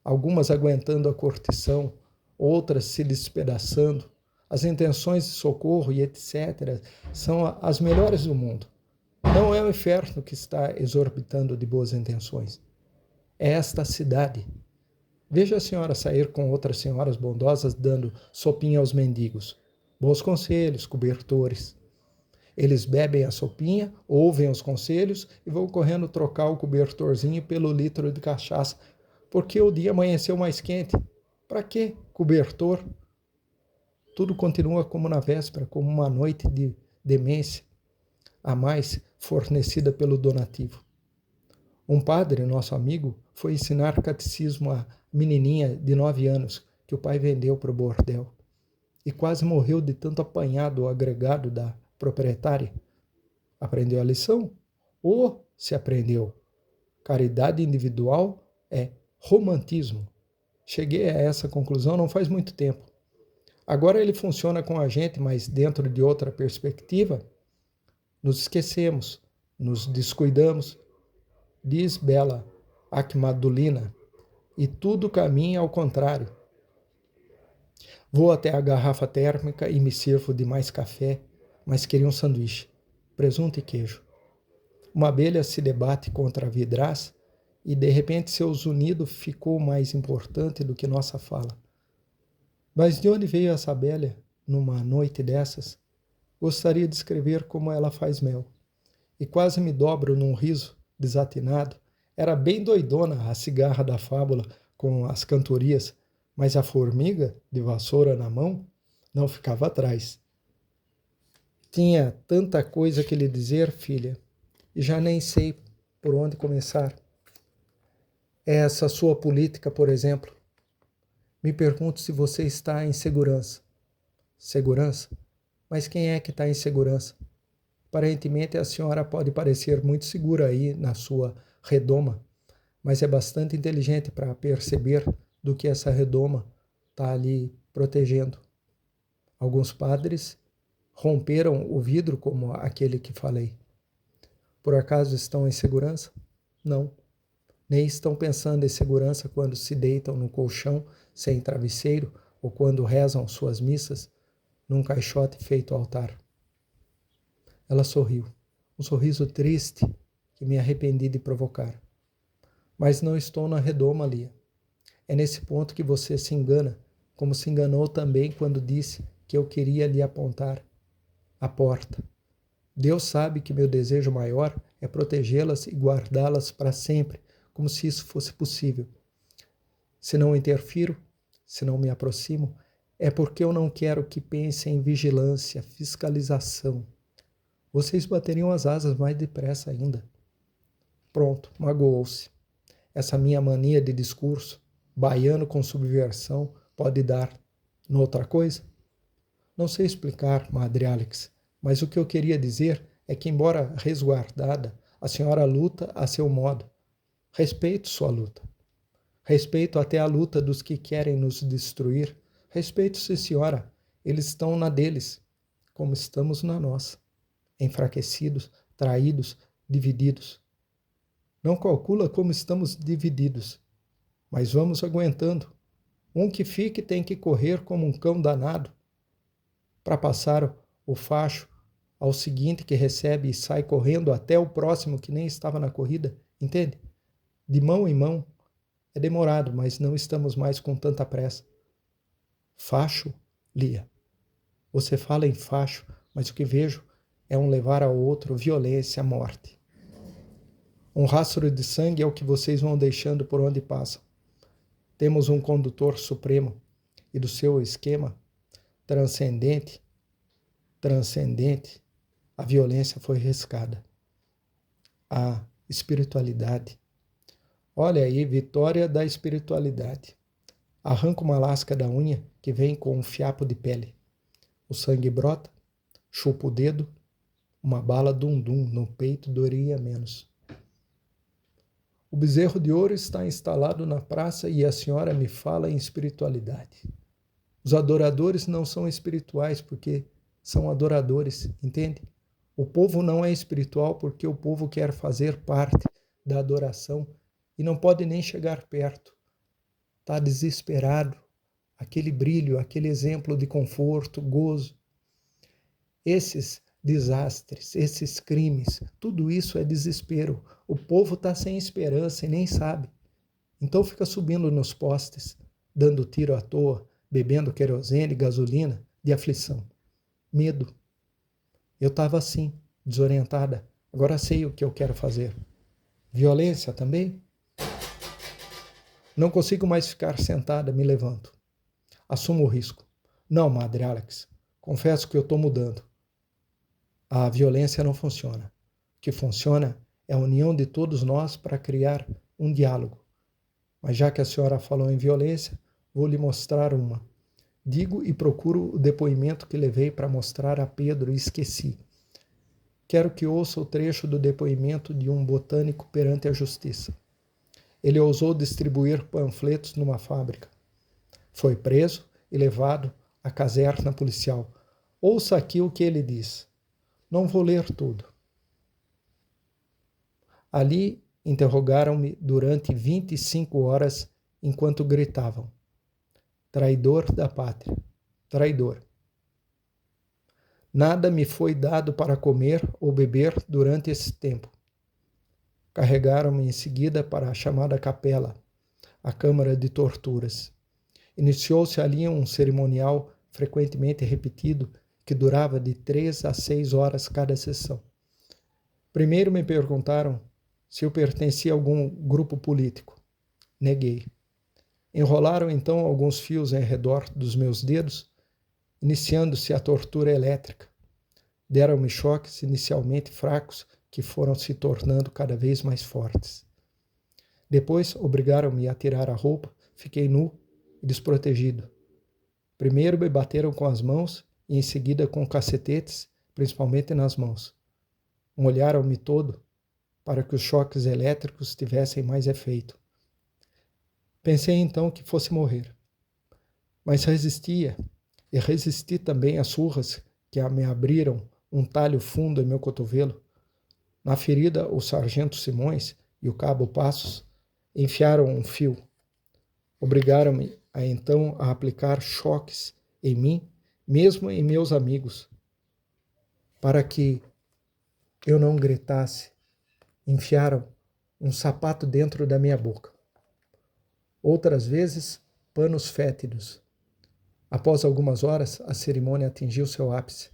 algumas aguentando a curtição, outras se despedaçando. As intenções de socorro e etc. são as melhores do mundo. Não é o inferno que está exorbitando de boas intenções. É esta cidade. Veja a senhora sair com outras senhoras bondosas dando sopinha aos mendigos. Bons conselhos, cobertores. Eles bebem a sopinha, ouvem os conselhos e vão correndo trocar o cobertorzinho pelo litro de cachaça, porque o dia amanheceu mais quente. Para quê? Cobertor. Tudo continua como na véspera, como uma noite de demência, a mais fornecida pelo donativo. Um padre, nosso amigo, foi ensinar catecismo à menininha de 9 anos que o pai vendeu para o bordel e quase morreu de tanto apanhar do agregado da proprietária. Aprendeu a lição? Ou se aprendeu? Caridade individual é romantismo. Cheguei a essa conclusão não faz muito tempo. Agora ele funciona com a gente, mas dentro de outra perspectiva. Nos esquecemos, nos descuidamos, diz Bela Akmadulina, e tudo caminha ao contrário. Vou até a garrafa térmica e me sirvo de mais café, mas queria um sanduíche, presunto e queijo. Uma abelha se debate contra a vidraça e de repente seu zunido ficou mais importante do que nossa fala. Mas de onde veio essa abelha numa noite dessas? Gostaria de escrever como ela faz mel. E quase me dobro num riso desatinado. Era bem doidona a cigarra da fábula com as cantorias, mas a formiga, de vassoura na mão, não ficava atrás. Tinha tanta coisa que lhe dizer, filha, e já nem sei por onde começar. Essa sua política, por exemplo. Me pergunto se você está em segurança. Segurança? Mas quem é que está em segurança? Aparentemente a senhora pode parecer muito segura aí na sua redoma, mas é bastante inteligente para perceber do que essa redoma está ali protegendo. Alguns padres romperam o vidro como aquele que falei. Por acaso estão em segurança? Não. Nem estão pensando em segurança quando se deitam no colchão sem travesseiro ou quando rezam suas missas num caixote feito altar. Ela sorriu, um sorriso triste que me arrependi de provocar. Mas não estou na redoma, Lia. É nesse ponto que você se engana, como se enganou também quando disse que eu queria lhe apontar a porta. Deus sabe que meu desejo maior é protegê-las e guardá-las para sempre, como se isso fosse possível. Se não interfiro, se não me aproximo, é porque eu não quero que pensem em vigilância, fiscalização. Vocês bateriam as asas mais depressa ainda. Pronto, magoou-se. Essa minha mania de discurso, baiano com subversão, pode dar noutra coisa? Não sei explicar, Madre Alex, mas o que eu queria dizer é que, embora resguardada, a senhora luta a seu modo. Respeito sua luta. Respeito até a luta dos que querem nos destruir. Respeito, sim, senhora. Eles estão na deles, como estamos na nossa. Enfraquecidos, traídos, divididos. Não calcula como estamos divididos, mas vamos aguentando. Um que fique tem que correr como um cão danado para passar o facho ao seguinte que recebe e sai correndo até o próximo que nem estava na corrida, entende? De mão em mão. É demorado, mas não estamos mais com tanta pressa. Facho, Lia. Você fala em facho, mas o que vejo é um levar ao outro violência, morte. Um rastro de sangue é o que vocês vão deixando por onde passam. Temos um condutor supremo e do seu esquema transcendente, a violência foi riscada. A espiritualidade. Olha aí, vitória da espiritualidade. Arranca uma lasca da unha que vem com um fiapo de pele. O sangue brota, chupa o dedo, uma bala dum-dum no peito doeria menos. O bezerro de ouro está instalado na praça e a senhora me fala em espiritualidade. Os adoradores não são espirituais porque são adoradores, entende? O povo não é espiritual porque o povo quer fazer parte da adoração e não pode nem chegar perto. Está desesperado. Aquele brilho, aquele exemplo de conforto, gozo. Esses desastres, esses crimes, tudo isso é desespero. O povo está sem esperança e nem sabe. Então fica subindo nos postes, dando tiro à toa, bebendo querosene, gasolina, de aflição. Medo. Eu estava assim, desorientada. Agora sei o que eu quero fazer. Violência também? Não consigo mais ficar sentada, me levanto. Assumo o risco. Não, Madre Alex, confesso que eu estou mudando. A violência não funciona. O que funciona é a união de todos nós para criar um diálogo. Mas já que a senhora falou em violência, vou lhe mostrar uma. Digo e procuro o depoimento que levei para mostrar a Pedro e esqueci. Quero que ouça o trecho do depoimento de um botânico perante a justiça. Ele ousou distribuir panfletos numa fábrica. Foi preso e levado à caserna policial. Ouça aqui o que ele diz. Não vou ler tudo. Ali interrogaram-me durante 25 horas enquanto gritavam: traidor da pátria, traidor. Nada me foi dado para comer ou beber durante esse tempo. Carregaram-me em seguida para a chamada capela, a câmara de torturas. Iniciou-se ali um cerimonial frequentemente repetido que durava de 3 a 6 horas cada sessão. Primeiro me perguntaram se eu pertencia a algum grupo político. Neguei. Enrolaram então alguns fios em redor dos meus dedos, iniciando-se a tortura elétrica. Deram-me choques inicialmente fracos que foram se tornando cada vez mais fortes. Depois obrigaram-me a tirar a roupa, fiquei nu e desprotegido. Primeiro me bateram com as mãos e em seguida com cacetetes, principalmente nas mãos. Molharam-me todo para que os choques elétricos tivessem mais efeito. Pensei então que fosse morrer. Mas resistia, e resisti também às surras que me abriram um talho fundo em meu cotovelo. Na ferida, o sargento Simões e o cabo Passos enfiaram um fio. Obrigaram-me então a aplicar choques em mim, mesmo em meus amigos, para que eu não gritasse. Enfiaram um sapato dentro da minha boca. Outras vezes, panos fétidos. Após algumas horas, a cerimônia atingiu seu ápice.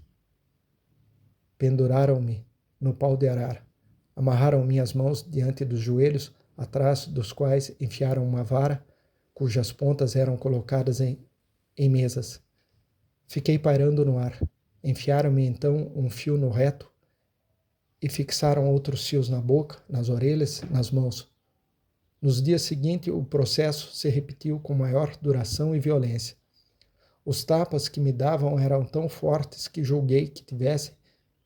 Penduraram-me no pau de arara. Amarraram minhas mãos diante dos joelhos, atrás dos quais enfiaram uma vara, cujas pontas eram colocadas em mesas. Fiquei pairando no ar. Enfiaram-me então um fio no reto e fixaram outros fios na boca, nas orelhas, nas mãos. Nos dias seguintes, o processo se repetiu com maior duração e violência. Os tapas que me davam eram tão fortes que julguei que tivessem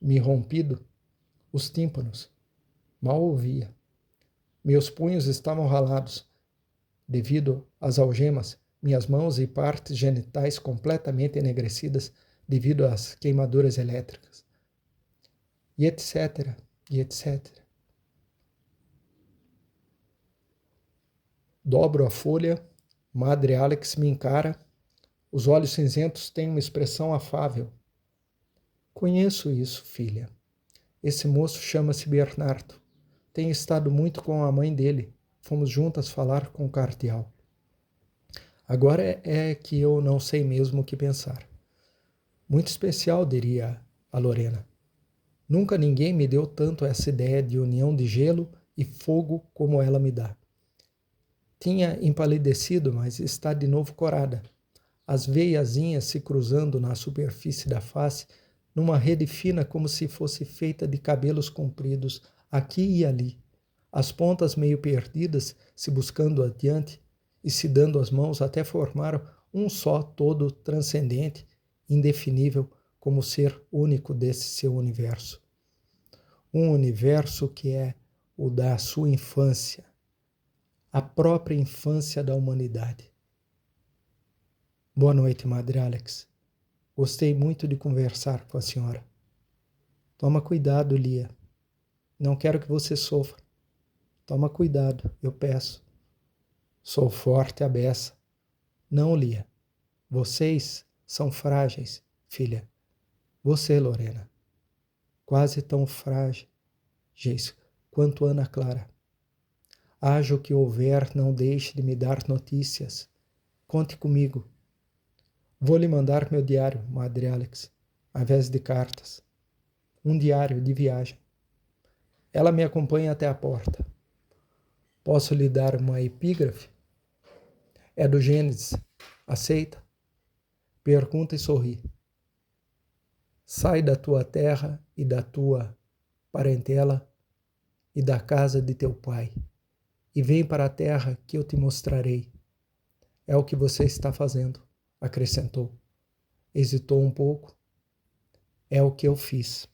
me rompido os tímpanos. Mal ouvia. Meus punhos estavam ralados, devido às algemas, minhas mãos e partes genitais completamente enegrecidas devido às queimaduras elétricas. E etc, e etc. Dobro a folha, Madre Alex me encara, os olhos cinzentos têm uma expressão afável. Conheço isso, filha. Esse moço chama-se Bernardo. Tenho estado muito com a mãe dele. Fomos juntas falar com o cardeal. Agora é que eu não sei mesmo o que pensar. Muito especial, diria a Lorena. Nunca ninguém me deu tanto essa ideia de união de gelo e fogo como ela me dá. Tinha empalidecido, mas está de novo corada. As veiazinhas se cruzando na superfície da face, numa rede fina como se fosse feita de cabelos compridos, aqui e ali. As pontas meio perdidas, se buscando adiante e se dando as mãos até formar um só todo transcendente, indefinível, como ser único desse seu universo. Um universo que é o da sua infância, a própria infância da humanidade. Boa noite, Madre Alex. Gostei muito de conversar com a senhora. Toma cuidado, Lia. Não quero que você sofra. Toma cuidado, eu peço. Sou forte a beça. Não, Lia. Vocês são frágeis, filha. Você, Lorena. Quase tão frágeis quanto Ana Clara. Haja o que houver, não deixe de me dar notícias. Conte comigo. Vou lhe mandar meu diário, Madre Alex, ao invés de cartas. Um diário de viagem. Ela me acompanha até a porta. Posso lhe dar uma epígrafe? É do Gênesis. Aceita? Pergunta e sorri. Sai da tua terra e da tua parentela e da casa de teu pai, e vem para a terra que eu te mostrarei. É o que você está fazendo, acrescentou. Hesitou um pouco. É o que eu fiz.